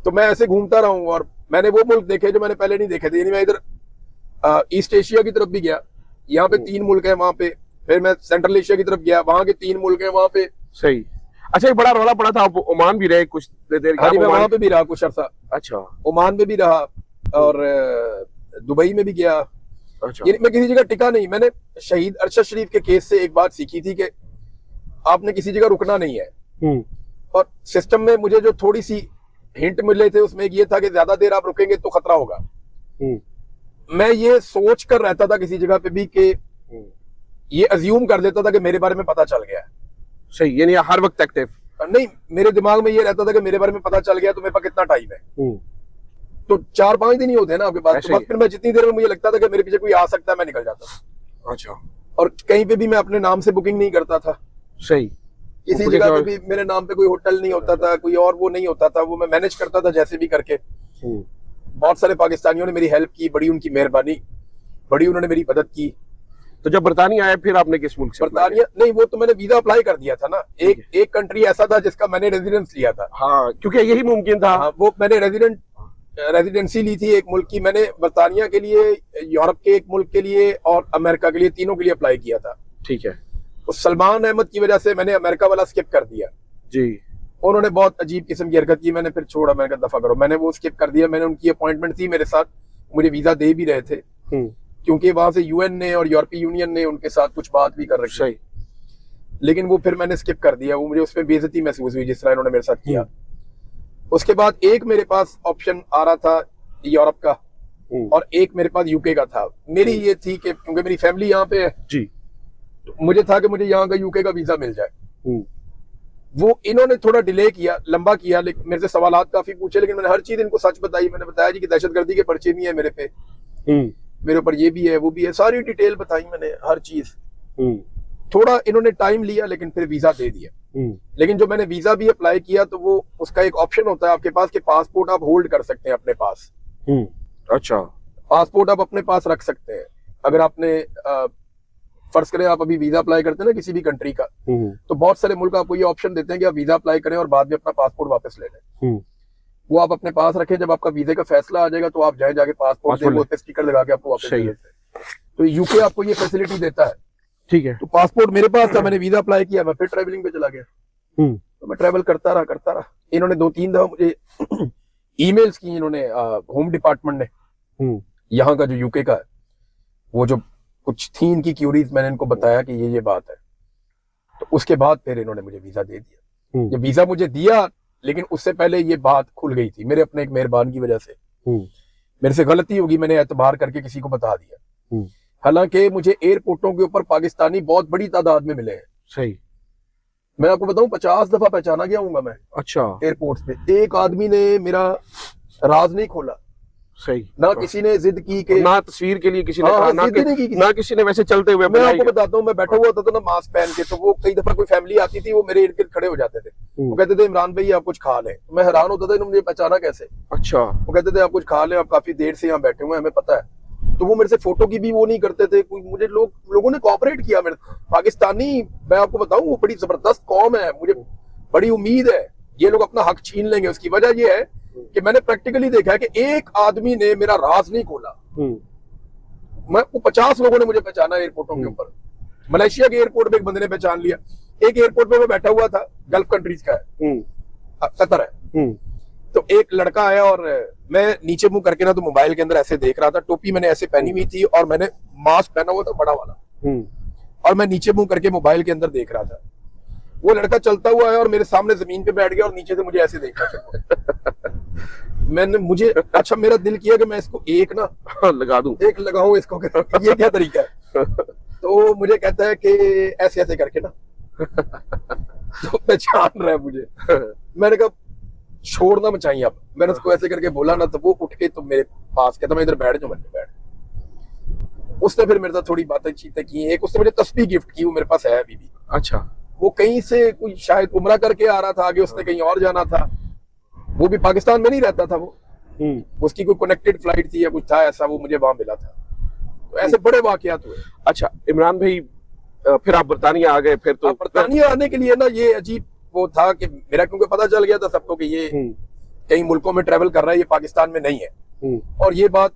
तो मैं ऐसे घूमता रहा हूँ और मैंने वो मुल्क देखे जो मैंने पहले नहीं देखे थे। यानी मैं इधर ईस्ट एशिया की तरफ भी गया, यहाँ पे 3 मुल्क है वहां पे। फिर मैं सेंट्रल एशिया की तरफ गया, वहां के 3 मुल्क है वहां पे। सही। अच्छा, एक बड़ा रौला पड़ा था, आप ओमान भी रहे कुछ देर? हाँ जी, मैं वहां पे भी रहा कुछ अर्सा। अच्छा। ओमान में भी रहा और दुबई में भी गया। अच्छा। मैं किसी जगह टिका नहीं। मैंने शहीद अरशद शरीफ के केस से एक बात सीखी थी कि आपने किसी जगह रुकना नहीं है। और सिस्टम में मुझे जो थोड़ी सी हिंट मिले थे उसमें ये था कि ज्यादा देर आप रुकेंगे तो खतरा होगा। मैं ये सोच कर रहता था किसी जगह पे भी कि ये अज्यूम कर लेता था कि मेरे बारे में पता चल गया। सही, यानी हर वक्त एक्टिव नहीं, मेरे दिमाग में ये रहता था कि मेरे बारे में पता चल गया तो मेरे पास कितना टाइम है। तो 4-5 दिन ही होते हैं ना आपके पास। तो फिर मैं जितनी देर में मुझे लगता था कि मेरे पीछे कोई आ सकता है, मैं निकल जाता था। अच्छा। और कहीं पे भी मैं अपने नाम से बुकिंग नहीं करता था, सही। किसी जगह पे भी मेरे नाम पे कोई होटल नहीं होता था, कोई और वो नहीं होता था, वो मैं मैनेज करता था जैसे भी करके। बहुत सारे पाकिस्तानियों ने मेरी हेल्प की, बड़ी उनकी मेहरबानी, बड़ी उन्होंने मेरी मदद की। तो जब बरतानिया आए फिर आपने किस मुल्क से? बरतानिया नहीं, वो तो मैंने वीजा अप्लाई कर दिया था ना। एक कंट्री ऐसा था जिसका मैंने रेजिडेंस लिया था। हाँ, क्योंकि यही मुमकिन था। हाँ, वो मैंने रेजिडेंसी ली थी एक मुल्क की। मैंने बरतानिया के लिए, यूरोप के एक मुल्क के लिए और अमेरिका के लिए, तीनों के लिए अप्लाई किया था। ठीक है। तो सलमान अहमद की वजह से मैंने अमेरिका वाला स्किप कर दिया जी। उन्होंने बहुत अजीब किस्म की हरकत की, मैंने फिर छोड़ा, मैंने कहा दफा करो, मैंने वो स्किप कर दिया। मैंने उनकी अपॉइंटमेंट थी मेरे साथ, मुझे वीजा दे भी रहे थे, क्योंकि वहां से यूएन ने और यूरोपीय यूनियन ने उनके साथ कुछ बात भी कर रखी। सही। लेकिन वो फिर मैंने स्किप कर दिया, वो मुझे उसमें बेइज्जती महसूस हुई जिस तरह इन्होंने मेरे साथ किया। उसके बाद एक मेरे पास ऑप्शन आ रहा था यूरोप का और एक मेरे पास यूके का था। मेरी ये थी कि क्योंकि मेरी फैमिली यहाँ पे है जी, तो मुझे था कि मुझे यहाँ का यूके का वीजा मिल जाए। वो इन्होंने थोड़ा डिले किया, लंबा किया, लेकिन मेरे से सवालात काफी पूछे, लेकिन मैंने हर चीज इनको सच बताई। मैंने बताया जी कि दहशतगर्दी के पर्चे भी है मेरे पे, मेरे ऊपर ये भी है, वो भी है, सारी डिटेल बताई मैंने, हर चीज। थोड़ा इन्होंने टाइम लिया लेकिन फिर वीजा दे दिया। लेकिन जो मैंने वीजा भी अप्लाई किया तो वो उसका एक ऑप्शन होता है आपके पास कि पासपोर्ट आप होल्ड कर सकते हैं अपने पास। अच्छा, पासपोर्ट आप अपने पास रख सकते हैं। अगर आपने फर्ज करें आप अभी वीजा अप्लाई करते हैं ना किसी भी कंट्री का, तो बहुत सारे मुल्क आपको ये ऑप्शन देते हैं कि आप वीजा अप्लाई करें और बाद में अपना पासपोर्ट वापस ले लें। वो आप अपने पास रखें, जब आपका वीजे का फैसला आ जाएगा तो आप जाके पासपोर्ट दें, वो स्टिकर लगा के आपको वापस दे देते हैं। तो यूके आपको ये फैसिलिटी देता है। ठीक है। तो पासपोर्ट मेरे पास था, मैंने वीजा अप्लाई किया, मैं फिर ट्रैवलिंग पे चला गया। तो मैं ट्रैवल करता रहा। इन्होंने 2-3 दफा मुझे ईमेल्स की, इन्होंने होम डिपार्टमेंट ने, यहाँ का जो यूके का है, वो जो कुछ थी इनकी क्यूरीज, मैंने इनको बताया कि ये बात है। तो उसके बाद फिर इन्होंने मुझे वीजा दे दिया। ये वीजा मुझे दिया, लेकिन उससे पहले ये बात खुल गई थी मेरे अपने एक मेहरबान की वजह से। मेरे से गलती होगी, मैंने एतबार करके किसी को बता दिया। हालांकि मुझे एयरपोर्टों के ऊपर पाकिस्तानी बहुत बड़ी तादाद में मिले हैं। सही। मैं आपको बताऊं 50 दफा पहचाना गया हूँ मैं। अच्छा। एयरपोर्ट पे एक आदमी ने मेरा राज नहीं खोला। सही। ना किसी ने जिद की कि, ना तस्वीर के लिए किसी ने कहा, ना किसी ने वैसे चलते हुए। मैं आपको बताता हूँ, मैं बैठा हुआ था ना मास्क पहन के, तो वो कई दफा कोई फैमिली आती थी, वो मेरे इर्द गिर्द खड़े हो जाते थे। वो कहते थे इमरान भाई आप कुछ खा लें। मैं हैरान होता था, इन्होंने मुझे पहचाना कैसे। अच्छा। वो कहते थे आप कुछ खा लें, आप काफी देर से यहाँ बैठे हुए हैं, हमें पता है। तो वो मेरे से फोटो की भी वो नहीं करते थे। मुझे लोगों ने कोऑपरेट किया। मेरे पाकिस्तानी, मैं आपको बताऊं, वो बड़ी जबरदस्त कौम है। मुझे बड़ी उम्मीद है ये लोग अपना हक छीन लेंगे। उसकी वजह ये है कि मैंने प्रैक्टिकली देखा है कि एक आदमी ने मेरा राज नहीं खोला। मैं 50 लोगों ने मुझे पहचाना एयरपोर्टों के ऊपर। मलेशिया के एयरपोर्ट पे एक बंदे ने पहचान लिया। एक एयरपोर्ट पे मैं बैठा हुआ था, गल्फ कंट्रीज का है, कतर है। तो एक लड़का आया और मैं नीचे मुंह करके ना तो मोबाइल के अंदर ऐसे देख रहा था। टोपी मैंने ऐसे पहनी हुई थी और मैंने मास्क पहना हुआ था बड़ा वाला, और मैं नीचे मुंह करके मोबाइल के अंदर देख रहा था। वो लड़का चलता हुआ है और मेरे सामने जमीन पे बैठ गया और नीचे से मुझे ऐसे देख रहा था। मुझे अच्छा, मेरा दिल किया कि मैं इसको एक ना लगा दूं, एक लगाऊं इसको, ये क्या तरीका है। तो मुझे कहता है कि ऐसे ऐसे करके ना तो पहचान रहा है मुझे। मैंने कहा छोड़ना मत चाहिए आप। मैंने उसको ऐसे करके बोला ना, तो वो उठ के तो मेरे पास कहता मैं इधर बैठ जाऊं। मैंने बैठ, उसने फिर मेरे साथ थोड़ी बातें चीतें की। एक उसने मुझे तस्बीह गिफ्ट की, वो मेरे पास है अभी भी। अच्छा। वो कहीं से कोई शायद उम्रा करके आ रहा था, आगे उसने कहीं और जाना था। वो भी पाकिस्तान में नहीं रहता था वो, उसकी कोई कनेक्टेड फ्लाइट थी या कुछ था ऐसा, वो मुझे वहां मिला था। तो ऐसे बड़े वाकयात हुए। अच्छा इमरान भाई, फिर आप बरतानिया आ गए। फिर तो बरतानिया आने के लिए ना ये अजीब वो था कि मेरा, क्योंकि पता चल गया था सबको कि ये कई मुल्कों में ट्रेवल कर रहा है, ये पाकिस्तान में नहीं है। और ये बात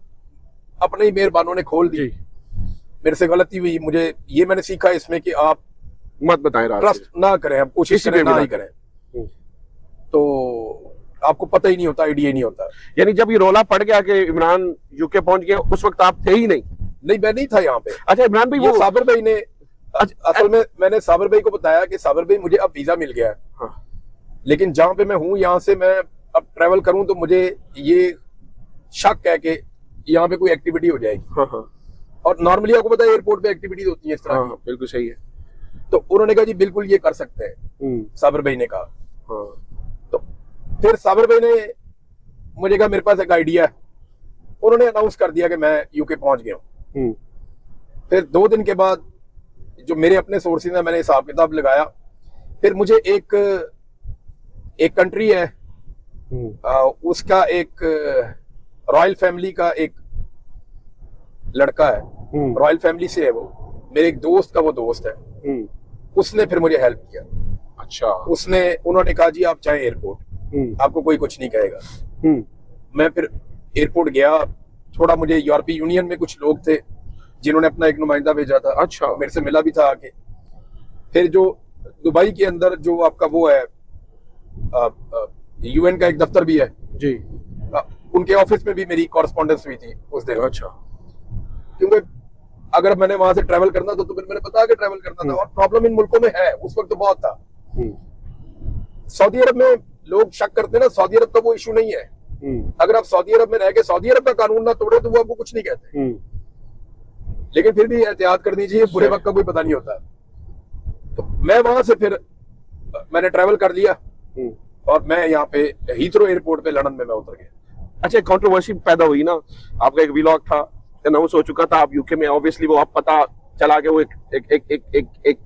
अपने ही मेहरबानों ने खोल दी। मेरे से गलती हुई, मुझे ये मैंने सीखा इसमें कि आप मत बताएं, ट्रस्ट ना करें, आप कोशिश करें ना ही करें, तो आपको पता ही नहीं होता, आइडिया नहीं होता। यानी जब ये रोला पड़ गया कि इमरान यूके पहुंच गया, उस वक्त आप थे ही नहीं? नहीं, मैं नहीं था यहाँ पे। अच्छा इमरान भाई, वो साबिर भाई ने असल में, मैंने साबिर भाई को बताया कि साबिर भाई मुझे अब वीजा मिल गया है। हाँ। लेकिन जहां पे मैं हूँ, यहाँ से मैं अब ट्रेवल करूं तो मुझे ये शक है कि यहाँ पे कोई एक्टिविटी हो जाएगी। हाँ। और नॉर्मली आपको पता है एयरपोर्ट पे एक्टिविटीज होती है इस तरह की। बिल्कुल सही है। तो उन्होंने कहा जी बिल्कुल ये कर सकते हैं, साबिर भाई ने कहा। तो फिर साबिर भाई ने मुझे कहा मेरे पास एक आइडिया है। उन्होंने अनाउंस कर दिया कि मैं यूके पहुंच गया हूँ। फिर 2 दिन के बाद जो मेरे अपने सोर्सेज में मैंने हिसाब किताब लगाया। फिर मुझे एक कंट्री है, उसका एक रॉयल फैमिली का एक लड़का है, रॉयल फैमिली से है वो, मेरे एक दोस्त का वो दोस्त है, उसने फिर मुझे हेल्प किया। अच्छा। उन्होंने कहा जी आप चाहे एयरपोर्ट, आपको कोई कुछ नहीं कहेगा। मैं फिर एयरपोर्ट गया, थोड़ा मुझे यूरोपीय यूनियन में कुछ लोग थे जिन्होंने अपना एक नुमाइंदा भेजा था। अच्छा। मेरे से मिला भी था आके। फिर जो दुबई के अंदर जो आपका वो है, यूएन का एक दफ्तर भी है जी, उनके ऑफिस में भी मेरी कॉरेस्पॉन्डेंस हुई थी उस दिन। अच्छा। क्योंकि अगर मैंने वहां से ट्रैवल करना था तो फिर मैंने पता कि ट्रैवल करना था, और प्रॉब्लम इन मुल्कों में है उस वक्त तो बहुत था। सऊदी अरब में लोग शक करते हैं ना, सऊदी अरब का वो इशू नहीं है। अगर आप सऊदी अरब में रह के सऊदी अरब का कानून ना तोड़े तो वो आपको कुछ नहीं कहते, लेकिन फिर भी एहतियात करनी चाहिए, बुरे वक्त का कोई पता नहीं होता। तो मैं वहां से फिर मैंने ट्रैवल कर लिया और मैं यहाँ पे हीथ्रो एयरपोर्ट पे लंदन में मैं उतर गया। अच्छा, कंट्रोवर्सी पैदा हुई ना, आपका एक व्लॉग था, अनाउंस हो चुका था, आप यूके में, ऑब्वियसली वो आप पता चला के वो एक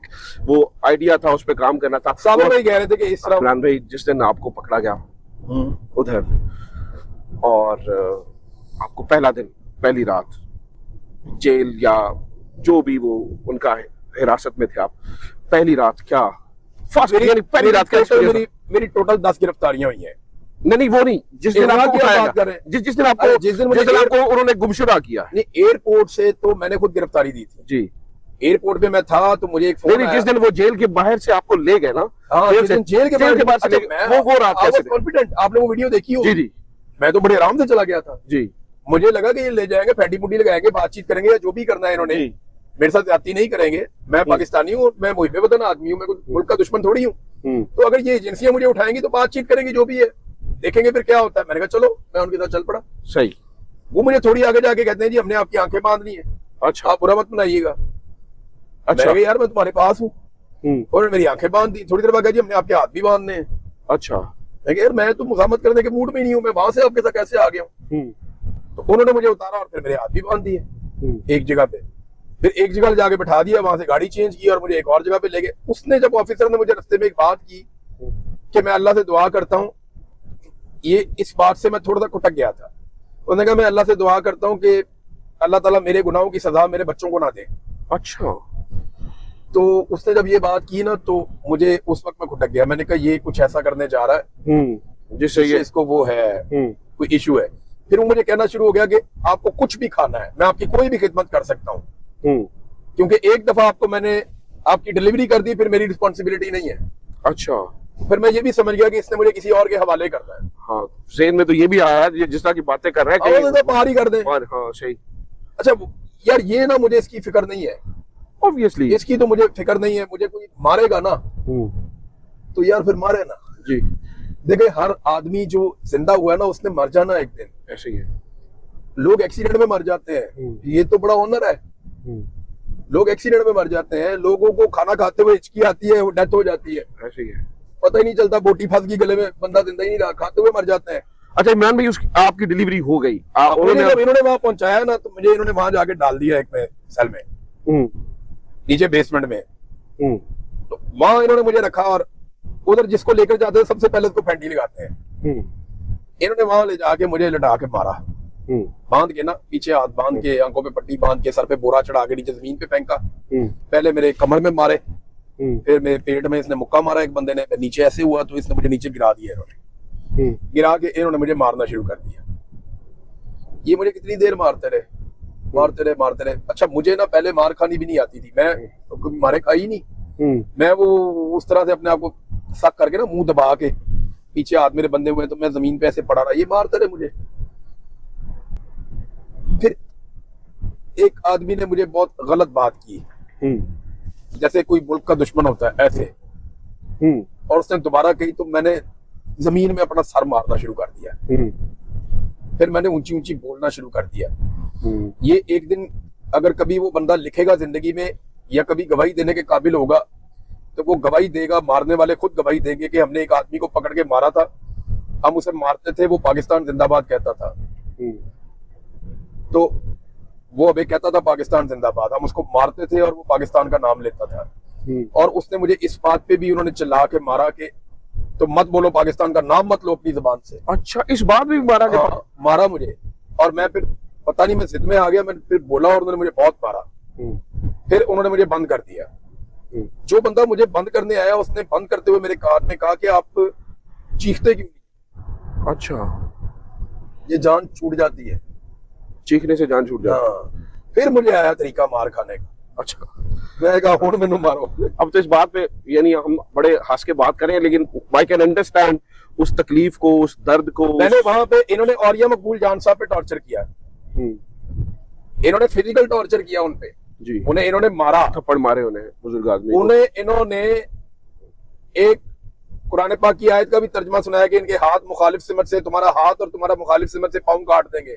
वो आइडिया था, उस पे काम करना था। सालों में कह रहे थे कि इस तरह। इमरान भाई, जिस दिन आपको पकड़ा गया उधर, और आपको पहला दिन, पहली रात जेल या जो भी वो उनका हिरासत में थे आप, पहली रात क्या फर्स्ट पहली रात का मेरी टोटल 10 गिरफ्तारियां हुई हैं। नहीं वो नहीं, जिस दिन आपको बात कर रहे हैं, जिस दिन आपको उन्होंने गुमशुदा किया। नहीं, एयरपोर्ट से तो मैंने खुद गिरफ्तारी दी थी जी। एयरपोर्ट पे मैं था तो मुझे एक फोन आया। जिस दिन वो जेल के बाहर से आपको ले गए ना, जेल के बाहर से वो रात कैसे? कॉन्फिडेंट, आपने वो वीडियो देखी हो? जी जी। मैं तो बड़े आराम से चला गया था जी। मुझे लगा कि ये ले जाएंगे, फैटी मुड्डी लगाएंगे, बातचीत करेंगे या जो भी करना है इन्होंने, मेरे साथ जाती नहीं करेंगे। मैं पाकिस्तानी हूँ, मैं मुहिब वतन आदमी हूँ, मैं मुल्क का दुश्मन थोड़ी हूँ। तो अगर ये एजेंसियां मुझे उठाएंगी तो बातचीत करेंगे, जो भी है देखेंगे फिर क्या होता है। मैंने कहा चलो, मैं उनके साथ चल पड़ा। सही। वो मुझे थोड़ी आगे जाके कहते हैं जी हमने आपकी आंखें बांधनी है। अच्छा। आप बुरा मत बनाइएगा। अच्छा। मैंने कहा यार मैं तुम्हारे पास हूँ, और मेरी आंखें बांध दी। थोड़ी देर बाद कहा जी हमने आपके हाथ भी बांधने हैं। अच्छा। मैं कहा यार मैं तो मुजामत करने के मूड में नहीं हूँ, मैं वहां से आपके साथ कैसे आ गया हूँ? तो उन्होंने मुझे उतारा और फिर मेरे हाथ भी बांध दिए एक जगह पे, फिर एक जगह जाके बैठा दिया, वहां से गाड़ी चेंज की और मुझे एक और जगह पे ले गए। उसने जब ऑफिसर ने मुझे रास्ते में एक बात की कि मैं अल्लाह से दुआ करता हूँ, ये इस बात से मैं थोड़ा सा खुटक गया था। उन्होंने कहा मैं अल्लाह से दुआ करता हूँ कि अल्लाह ताला मेरे गुनाहों की सजा मेरे बच्चों को ना दे। अच्छा। तो उसने जब ये बात की ना तो मुझे उस वक्त मैं खुटक गया। मैंने कहा ये कुछ ऐसा करने जा रहा है जिससे ये इसको वो है, कोई इशू है। फिर वो मुझे कहना शुरू हो गया कि आपको कुछ भी खाना है, मैं आपकी कोई भी खिदमत कर सकता हूँ, क्योंकि एक दफा आपको मैंने आपकी डिलीवरी कर दी, फिर मेरी रिस्पॉन्सिबिलिटी नहीं है। अच्छा। फिर मैं ये भी समझ गया कि इसने मुझे किसी और के हवाले करना है। हाँ, ज़हन में तो ये भी आया जिस तरह की बातें कर रहा है कि बाहर ही कर दें। हाँ सही। अच्छा यार, ये ना मुझे इसकी फिक्र नहीं है, ऑब्वियसली इसकी तो मुझे फिक्र नहीं है। मुझे कोई मारेगा ना तो यार फिर मारे ना जी। देखिए हर आदमी जो जिंदा हुआ है ना उसने मर जाना एक दिन, ऐसे ही है। लोग एक्सीडेंट में मर जाते हैं, ये तो बड़ा ऑनर है। लोग एक्सीडेंट में मर जाते हैं, लोगों को खाना खाते हुए हिचकी आती है, वो डेथ हो जाती है, ऐसे ही है। पता ही नहीं चलता, बोटी फंस गई गले में, बंदा जिंदा ही नहीं रहा, खाते हुए मर जाते हैं। अच्छा इमरान भाई, आपकी डिलीवरी हो गई, इन्होंने वहां पहुंचाया ना तो मुझे इन्होंने वहां जाके डाल दिया एक में सेल में, नीचे बेसमेंट में। तो वहां इन्होंने मुझे रखा और उधर जिसको लेकर जाते हैं सबसे पहले उसको फैंटी लगाते हैं। इन्होंने वहां ले जाके मुझे लटा के मारा, बांध के ना, पीछे हाथ बांध के, आंखों पे पट्टी बांध के, सर पे बोरा चढ़ा के नीचे जमीन पे फेंका। पहले मेरे कमर में मारे, फिर मेरे पेट में इसने मुक्का मारा एक बंदे ने, नीचे ऐसे हुआ तो इसने मुझे नीचे गिरा दिया। इन्होंने गिरा के इन्होंने मुझे मारना शुरू कर दिया। ये मुझे कितनी देर मारते रहे। अच्छा मुझे ना पहले मार खानी भी नहीं आती थी, मैं तो कभी मारे खाई नहीं। मैं वो उस तरह से अपने आप को सक करके ना, मुंह दबा के, पीछे हाथ मेरे बंधे हुए तो मैं जमीन पे ऐसे पड़ा रहा, ये मारते रहे मुझे। फिर एक आदमी ने मुझे बहुत गलत बात की, जैसे कोई मुल्क का दुश्मन होता है ऐसे, और उसने दोबारा कही तो मैंने जमीन में अपना सर मारना शुरू कर दिया। फिर मैंने ऊंची ऊंची बोलना शुरू कर दिया। ये एक दिन अगर कभी वो बंदा लिखेगा जिंदगी में या कभी गवाही देने के काबिल होगा तो वो गवाही देगा, मारने वाले खुद गवाही देंगे कि हमने एक आदमी को पकड़ के मारा था, हम उसे मारते थे, वो पाकिस्तान जिंदाबाद कहता था। तो वो अभी कहता था पाकिस्तान जिंदाबाद, हम उसको मारते थे और वो पाकिस्तान का नाम लेता था। और उसने मुझे इस बात पे भी उन्होंने चिल्ला के मारा कि तो मत बोलो पाकिस्तान का नाम, मत लो अपनी जुबान से। अच्छा, इस बात में भी मारा गया? हाँ, मारा मुझे। और मैं फिर पता नहीं मैं जिद में आ गया, मैंने फिर बोला और उन्होंने मुझे बहुत मारा। फिर उन्होंने मुझे बंद कर दिया। जो बंदा मुझे बंद करने आया उसने बंद करते हुए मेरे कान में कहा कि आप चीखते क्यों नहीं? अच्छा, ये जान छूट जाती है, चीखने से जान छूट जाती है। हाँ। फिर मुझे आया तरीका मार खाने का। अच्छा, मैं कहा हुण मैनू मारो। अब तो इस बात पे यानी हम बड़े हंस के बात करें, लेकिन आई कैन अंडरस्टैंड उस तकलीफ को, उस दर्द को। मैंने वहां पे इन्होंने औरिया मकबूल जान साहब पे टॉर्चर किया, इन्होंने फिजिकल टॉर्चर किया उन पे जी, उन्हें इन्होंने मारा, थप्पड़ मारे उन्हें, बुजुर्ग आदमी को। उन्हें इन्होंने एक कुरान पाक की आयत का भी तर्जमा सुनाया कि इनके हाथ मुखालिफ सिमत से, तुम्हारा हाथ और तुम्हारा मुखालिफ सिमत से पाँव काट देंगे,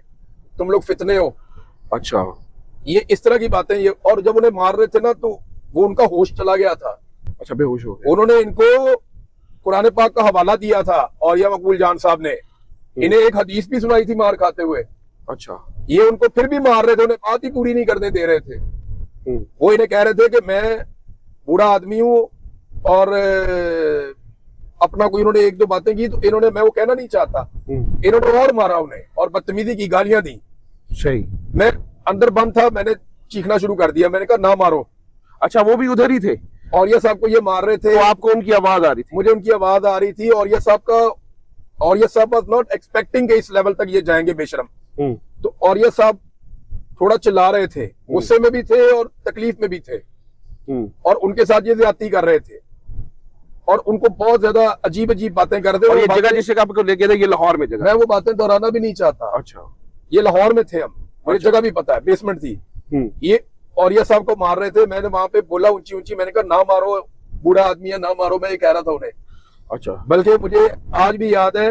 तुम लोग फितने हो। अच्छा, ये इस तरह की बातें ये। और जब उन्हें मार रहे थे ना तो वो उनका होश चला गया था। अच्छा, बेहोश हो गए। उन्होंने इनको कुरान पाक का हवाला दिया था औरिया मकबूल जान साहब ने, इन्हें एक हदीस भी सुनाई थी मार खाते हुए। अच्छा, ये उनको फिर भी मार रहे थे, उन्हें बात ही पूरी नहीं करने दे रहे थे। वो इन्हें कह रहे थे कि मैं बूढ़ा आदमी हूं और अपना कोई, इन्होंने एक दो बातें की तो इन्होंने, मैं वो कहना नहीं चाहता, इन्होंने और मारा उन्हें और बदतमीजी की गालियां दी। सही। मैं अंदर बंद था, मैंने चीखना शुरू कर दिया, मैंने कहा ना मारो। अच्छा, वो भी उधर ही थे और ये साहब को ये मार रहे थे। तो आपको उनकी आवाज आ रही थी? मुझे उनकी आवाज आ रही थी और ये साहब का, और ये साहब वाज नॉट एक्सपेक्टिंग के इस लेवल तक ये जाएंगे बेशरम। तो और ये साहब थोड़ा चिल्ला रहे थे, गुस्से में भी थे और तकलीफ में भी थे, और उनके साथ ये ज्यादती कर रहे थे और उनको बहुत ज्यादा अजीब अजीब बातें कर रहे थे। और ये जगह जिस जगह आपको लेके थे, ये लाहौर में जगह? मैं वो बातें दोहराना भी नहीं चाहता। अच्छा, ये लाहौर में थे हम, मुझे अच्छा। जगह भी पता है, बेसमेंट थी। ये और ये साहब को मार रहे थे, मैंने वहां पे बोला ऊंची ऊंची, मैंने कहा ना मारो, बूढ़ा आदमी है, ना मारो, मैं ये कह रहा था उन्हें। अच्छा, बल्कि मुझे आज भी याद है,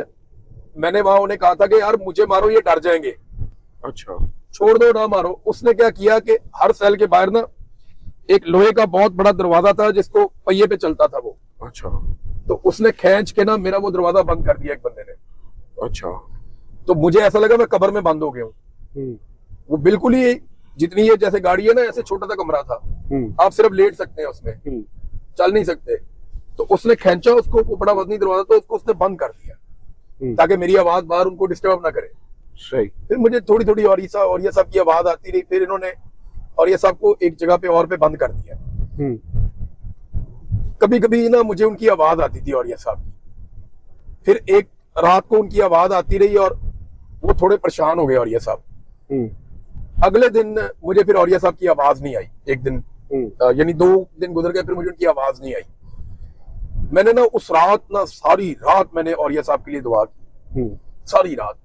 मैंने वहां उन्हें कहा था कि यार मुझे मारो, ये डर जाएंगे। अच्छा, छोड़ दो, ना मारो। उसने क्या किया कि हर सेल के बाहर ना एक लोहे का बहुत बड़ा दरवाजा था जिसको पहिए पे चलता था वो। अच्छा, तो उसने खींच के ना मेरा वो दरवाजा बंद कर दिया एक बंदे ने। अच्छा, तो मुझे ऐसा लगा मैं कब्र में बंद हो गया हूँ। वो बिल्कुल ही जितनी ये जैसे गाड़ी है ना, ऐसे छोटा सा कमरा था, आप सिर्फ लेट सकते हैं उसमें, चल नहीं सकते। तो उसने खींचा उसको, वो बड़ा वजनी दरवाजा, तो उसको उसने बंद कर दिया ताकि मेरी आवाज बाहर उनको डिस्टर्ब ना करे। सही। फिर मुझे थोड़ी थोड़ी और ये सब की आवाज आती रही। फिर इन्होंने और ये सब को एक जगह पे और पे बंद कर दिया। कभी कभी ना मुझे उनकी आवाज आती थी और ये सब। फिर एक रात को उनकी आवाज आती रही और वो थोड़े परेशान हो गए और ये सब। अगले दिन मुझे फिर और ये सब की आवाज नहीं आई। एक दिन यानी 2 दिन गुजर गए, फिर मुझे उनकी आवाज नहीं आई। मैंने ना उस रात ना सारी रात मैंने और ये साहब के लिए दुआ की, सारी रात।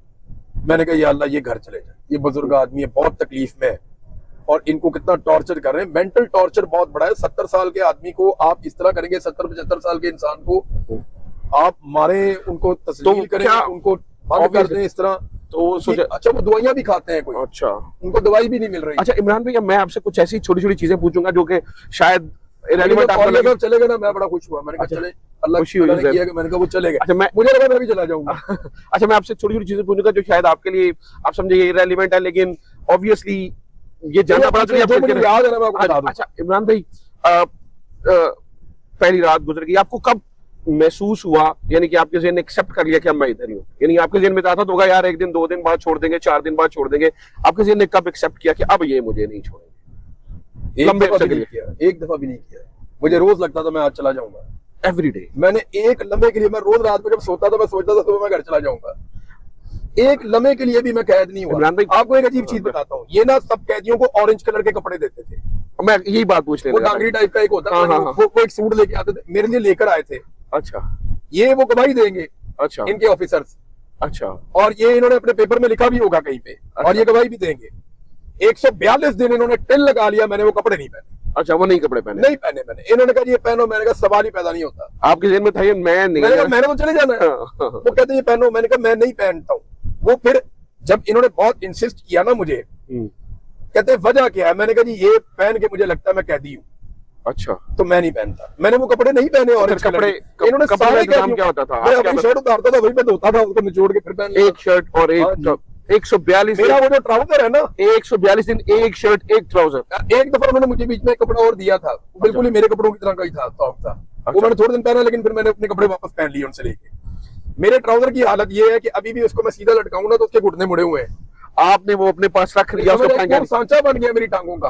मैंने कहा या अल्लाह ये घर चले जाए, ये बुजुर्ग आदमी है, बहुत तकलीफ में है और इनको कितना टॉर्चर कर रहे हैं। मेंटल टॉर्चर बहुत बड़ा है। 70 साल के आदमी को आप इस तरह करेंगे, 70-75 साल के इंसान को आप मारे, उनको तस्लील करें, उनको बंद कर दें इस तरह। तो सोचे अच्छा वो दवाइयां भी खाते हैं कोई, अच्छा उनको दवाई भी नहीं मिल रही। अच्छा इमरान भैया, मैं आपसे कुछ ऐसी छोटी छोटी चीजें पूछूंगा जो कि शायद चले गए ना, मैं बड़ा खुश हुआ। मैंने कहा चले, अल्लाह खुशी हुई। मैंने कहा वो चले गए। अच्छा, मुझे लगा मैं भी चला जाऊंगा। अच्छा, मैं आपसे छोटी छोटी चीजें पूछूंगा जो शायद आपके लिए आप समझे इररिलेवेंट है, लेकिन ऑब्वियसली ये जानना पड़ा। याद है ना, मैं आपको बता दूं। अच्छा इमरान भाई, पहली रात गुजर गई, आपको कब महसूस हुआ, यानी कि आपके ज़हन ने एक्सेप्ट कर लिया कि अब मैं इधर ही हूँ? यानी आपके ज़हन में था तो होगा यार 1 दिन 2 दिन बाद छोड़ देंगे, 4 दिन बाद छोड़ देंगे, आपके ज़हन ने कब एक्सेप्ट किया कि अब ये मुझे नहीं छोड़ेंगे? एक दफा भी नहीं किया। मुझे रोज लगता था मैं आज चला जाऊंगा, एवरी डे। मैंने एक लम्हे के लिए, मैं रोज रात में जब सोता था मैं सोचता था सुबह मैं घर चला जाऊंगा। एक लम्हे के लिए भी मैं कैद नहीं हुआ। आपको एक अजीब चीज बताता हूँ, ये ना सब कैदियों को ऑरेंज कलर के कपड़े देते थे। मैं यही बात पूछ रहा हूँ, वो डांगरी टाइप का एक होता है, वो एक सूट लेके आते थे, मेरे लिए लेकर आए थे। अच्छा, ये वो गवाही देंगे, अच्छा इनके ऑफिसर्स, अच्छा, और ये इन्होंने अपने पेपर में लिखा भी होगा कहीं पे, और ये गवाही भी देंगे। 142 दिन इन्होंने टिल लगा लिया, मैंने वो कपड़े नहीं पहने। अच्छा, वो नहीं कपड़े पहने? नहीं पहने मैंने। इन्होंने कहा ये पहनो, मैंने कहा सवाल ही पैदा नहीं होता। आपके जेल में था ये? मैं नहीं, मैंने तो चले जाना है। वो कहते ये पहनो, मैंने कहा मैं नहीं पहनता हूँ। वो फिर जब इन्होंने बहुत इंसिस्ट किया ना मुझे, कहते वजह क्या है, मैंने कहा जी ये पहन के मुझे लगता है मैं कैदी हूँ। अच्छा, तो मैं नहीं पहनता, मैंने वो कपड़े नहीं पहने। और कपड़े इन्होंने सारे क्या होता था? मैं अपनी शर्ट उतारता था, वही मैं धोता था उसको निचोड़ के फिर पहन एक शर्ट और एक 142 मेरा वो जो ट्राउजर है ना, 142 दिन एक शर्ट एक ट्राउजर। एक दफा उन्होंने मुझे बीच में एक कपड़ा और दिया था, वो बिल्कुल ही मेरे कपड़ों की तरह का ही था, सॉफ्ट था। वो मैंने थोड़े दिन पहना, लेकिन फिर मैंने अपने कपड़े वापस पहन लिए उनसे लेके। मेरे ट्राउजर की हालत ये है कि अभी भी उसको मैं सीधा लटकाऊं ना तो उसके घुटने मुड़े हुए हैं। आपने वो अपने पास रख लिया, उसको फेंका नहीं? सांचा बन गया मेरी टांगों का।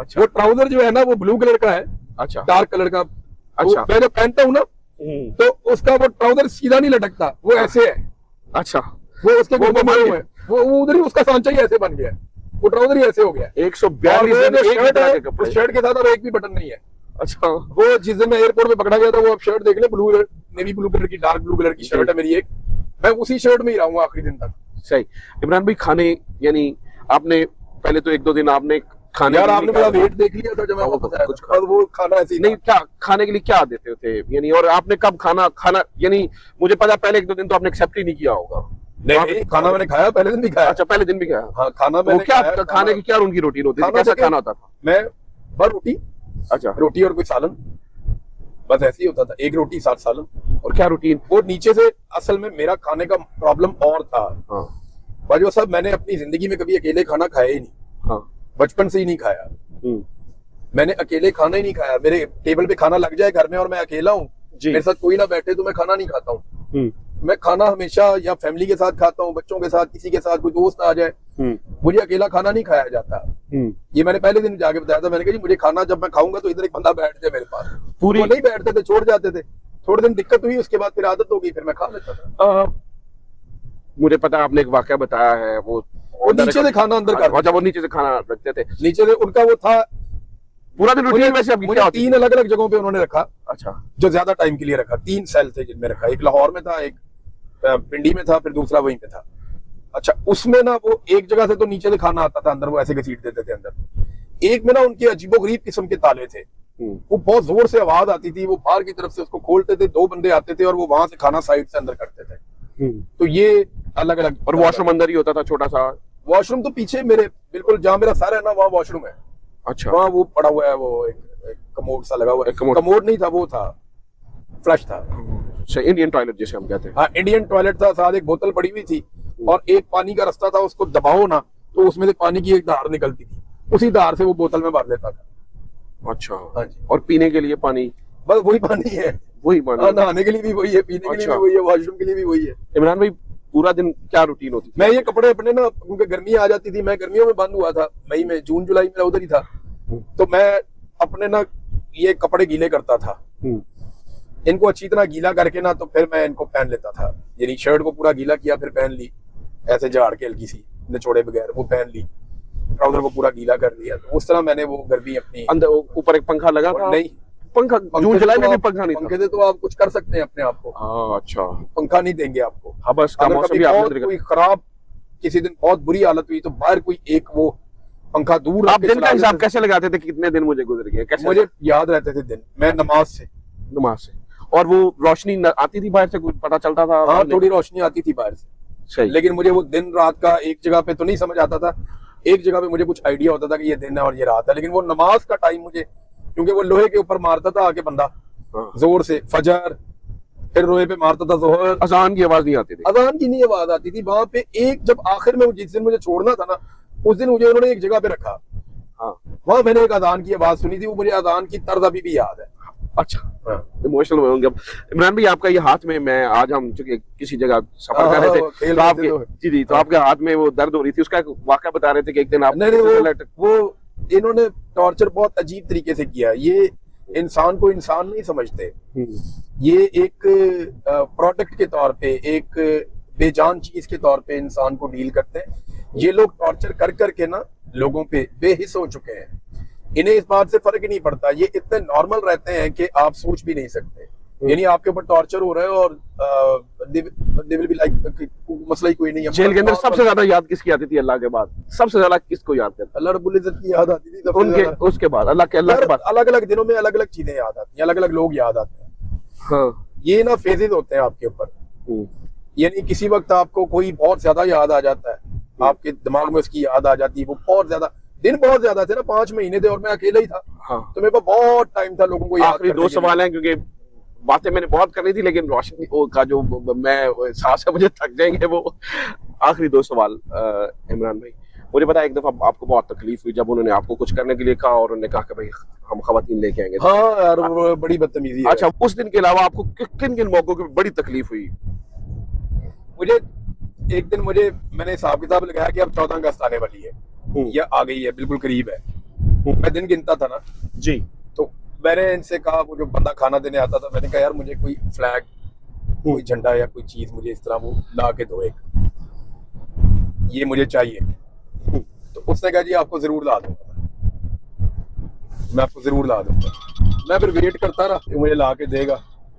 अच्छा। वो ट्राउजर जो है ना वो ब्लू कलर का है, अच्छा, डार्क कलर का। अच्छा। मैं जब पहनता हूँ ना तो उसका वो ट्राउजर सीधा नहीं लटकता, वो ऐसे है। अच्छा, वो उसके घुटने मुड़े हुए हैं, वो उधर ही उसका सांचा ही ऐसे बन गया है, वो ट्राउजर ही ऐसे हो गया है। 142 दिन एक ही तरह के कपड़े। उस शर्ट के साथ अब एक भी बटन नहीं है। अच्छा। वो जिस दिन मैं एयरपोर्ट पे पकड़ा गया था, वो अब शर्ट देख ले, ब्लू नेवी ब्लू कलर की, डार्क ब्लू कलर की शर्ट है मेरी एक। मैं उसी शर्ट में ही रहूंगा आखिरी दिन तक। सही। इमरान भाई, खाने यानी आपने पहले तो 1-2 दिन आपने खाने, यार आपने मेरा वेट देख लिया था जब मैं वापस आया कुछ था, और वो खाना ऐसे ही नहीं, क्या खाने के लिए क्या देते थे यानी, और आपने कब खाना यानी मुझे पता पहले 1-2 दिन तो आपने एक्सेप्ट ही नहीं किया होगा। नहीं, खाना मैंने खाया, पहले दिन भी खाया। अच्छा, पहले दिन भी खाया। हाँ, खाना वो मैंने क्या खाया, खाने की क्या उनकी रूटीन होती थी, कैसा खाना होता था? मैं बस रोटी, अच्छा, रोटी और कोई सालन, बस ऐसे ही होता था, एक रोटी 7 सालन। और क्या रूटीन? वो नीचे से असल में मेरा खाने का प्रॉब्लम और था। हाँ, बाजवा साहब, मैंने अपनी जिंदगी में कभी अकेले खाना खाया ही नहीं। हाँ, बचपन से ही नहीं खाया हम्म, मैंने, अकेले खाना ही नहीं खाया। मेरे टेबल पे खाना लग जाए घर में और मैं अकेला हूँ, जी। मेरे साथ कोई ना बैठे तो मैं खाना नहीं खाता हूँ। मैं खाना हमेशा या फैमिली के साथ खाता हूँ, बच्चों के साथ, किसी के साथ, कोई दोस्त आ जाए, मुझे अकेला खाना नहीं खाया जाता। ये मैंने पहले दिन जाके बताया था, मैंने कहा जी मुझे खाना जब मैं खाऊंगा तो इधर एक बंदा बैठ जाए मेरे पास। पूरी वो नहीं बैठते थे, छोड़ जाते थे। थोड़े दिन दिक्कत हुई, उसके बाद फिर आदत हो गई, फिर मैं खा लेता था। मुझे पता है आपने एक वाकया बताया है, वो नीचे से खाना अंदर कर, जब वो नीचे से खाना रखते थे, नीचे से उनका वो था पूरा दिन रूटीन। वैसे अब क्या 3 अलग अलग जगहों पे उन्होंने रखा। अच्छा, जो ज्यादा टाइम के लिए रखा, 3 सेल थे जिनमें रखा, एक लाहौर में था, एक पिंडी में था, फिर दूसरा वहीं पे था। अच्छा, उसमें ना वो एक जगह से तो नीचे से खाना आता था अंदर, वो ऐसे घसीट देते थे अंदर। एक में ना उनके अजीबोगरीब किस्म के ताले थे, वो बहुत जोर से आवाज आती थी, वो बाहर की तरफ से उसको खोलते थे, 2 बंदे आते थे और वो वहां से खाना साइड से अंदर करते थे। तो ये अलग अलग। और वॉशरूम अंदर ही होता था, छोटा सा वॉशरूम तो पीछे मेरे बिल्कुल जहाँ मेरा सर है ना, वहाँ वॉशरूम है। अच्छा, वहाँ वो पड़ा हुआ है, वो एक कमोड सा लगा हुआ है। कमोड नहीं था, वो था फ्लश था, इंडियन टॉयलेट जिसे हम कहते हैं। हाँ, इंडियन टॉयलेट था। साथ एक बोतल पड़ी हुई थी और एक पानी का रास्ता था, उसको दबाओ ना तो उसमें से पानी की एक धार निकलती थी, उसी धार से वो बोतल में भर लेता था। अच्छा, हाँ जी। और पीने के लिए पानी बस वही पानी है, वही पानी। नहाने के लिए भी वही है, पीने के लिए भी वही है, वॉशरूम के लिए भी वही है। इमरान भाई, पूरा दिन क्या रूटीन होती थी? मैं ये कपड़े अपने ना, क्योंकि गर्मी आ जाती थी, मैं गर्मियों में बंद हुआ था, मई में, जून जुलाई में उधर ही था, तो मैं अपने ना ये कपड़े गीले करता था, इनको अच्छी तरह गीला करके ना, तो फिर मैं इनको पहन लेता था। यानी शर्ट को पूरा गीला किया, फिर पहन ली, ऐसे झाड़ के हल्की सी निचोड़े बगैर वो पहन ली, ट्राउजर को पूरा गीला कर लिया। तो उस तरह मैंने वो गर्मी अपनी। अंदर ऊपर एक पंखा लगा था? नहीं, पंखा जून जुलाई में भी पंखा नहीं था। पंखे से तो आप कुछ कर सकते हैं अपने आप को। हाँ, अच्छा, पंखा नहीं देंगे आपको। हाँ, बस का मौसम भी आपने कोई खराब, किसी दिन बहुत बुरी हालत हुई तो बाहर कोई एक वो पंखा दूर। आप दिन का हिसाब कैसे लगाते थे, कितने दिन मुझे गुजर गए? कैसे मुझे याद रहते थे दिन, मैं नमाज से। और वो रोशनी आती थी बाहर से, कुछ पता चलता था? हाँ, थोड़ी रोशनी आती थी बाहर से, सही। लेकिन मुझे वो दिन रात का एक जगह पे तो नहीं समझ आता था, एक जगह पे मुझे कुछ आइडिया होता था कि ये दिन है और ये रात है। लेकिन वो नमाज का टाइम मुझे, क्योंकि वो लोहे के ऊपर मारता था आके बंदा जोर से, फजर, फिर लोहे पे मारता था जोहर, अजान की आवाज नहीं आती थी। अजान की नहीं आवाज आती थी वहां पे। एक जब आखिर में जिस दिन मुझे छोड़ना था ना, उस दिन मुझे उन्होंने एक जगह पे रखा, हाँ, वहां मैंने एक अजान की आवाज सुनी थी, वो मुझे अजान की तर्ज अभी भी याद है। अच्छा, इमोशनल होंगे अब। इमरान भाई, आपका ये हाथ में, मैं आज हम चूंकि किसी जगह सफर कर रहे थे तो आपके, जी, तो आपके हाथ में वो दर्द हो रही थी, उसका एक वाकया बता रहे थे कि एक दिन आप वो इन्होंने टॉर्चर बहुत अजीब तरीके से किया। ये इंसान को इंसान नहीं समझते, ये एक प्रोडक्ट के तौर पे, एक बेजान चीज के तौर पे इंसान को डील करते हैं। ये लोग टॉर्चर कर करके ना लोगों पे बेहिस हो चुके हैं, इन्हें इस बात से फर्क ही नहीं पड़ता, ये इतने नॉर्मल रहते हैं कि आप सोच भी नहीं सकते। यानी आपके ऊपर टॉर्चर हो रहा है और they will be like, मसला ही कोई नहीं है। जेल के अंदर सबसे ज्यादा याद किसकी आती थी अल्लाह के बाद? सबसे ज्यादा किसको याद करता? अल्लाह रब्बुल इज्जत की याद आती थी उनके, उसके बाद अल्लाह के बाद अलग अलग दिनों में अलग अलग चीजें याद आती हैं, अलग अलग लोग याद आते हैं। हाँ, ये ना फेजेस होते हैं आपके ऊपर। यानी किसी वक्त आपको कोई बहुत ज्यादा याद आ जाता है, आपके दिमाग में उसकी याद आ जाती है, वो बहुत ज्यादा, दिन बहुत ज्यादा थे ना, 5 महीने थे और मैं अकेला ही था। हाँ, तो मेरे पास बहुत टाइम था लोगों को याद करने के लिए। 2 सवाल हैं, क्योंकि बातें मैंने बहुत करनी थी, लेकिन रोशनी का जो मैं सांस है मुझे थक जाएंगे वो। आखिरी दो सवाल इमरान भाई, मुझे पता है एक दफा आपको बहुत तकलीफ हुई जब उन्होंने आपको कुछ करने के लिए कहा और उन्होंने कहा कि भाई हम खवातीन लेके आएंगे। हाँ यार, वो बड़ी बदतमीजी है। अच्छा, उस दिन के अलावा आपको किन किन मौकों पे बड़ी तकलीफ हुई? मुझे एक दिन मैंने हिसाब किताब लगाया कि अब 14 अगस्त आने वाली है या आ गई है, बिल्कुल करीब है। मैं दिन गिनता था ना जी, तो मैंने इनसे कहा, वो जो बंदा खाना देने आता था, मैंने कहा यार मुझे कोई फ्लैग, कोई झंडा या कोई चीज मुझे इस तरह वो ला के दो, एक ये मुझे चाहिए। तो उसने कहा जी आपको जरूर ला दूंगा, मैं आपको जरूर ला दूंगा। मैं फिर वेट करता रहा कि मुझे ला के देगा,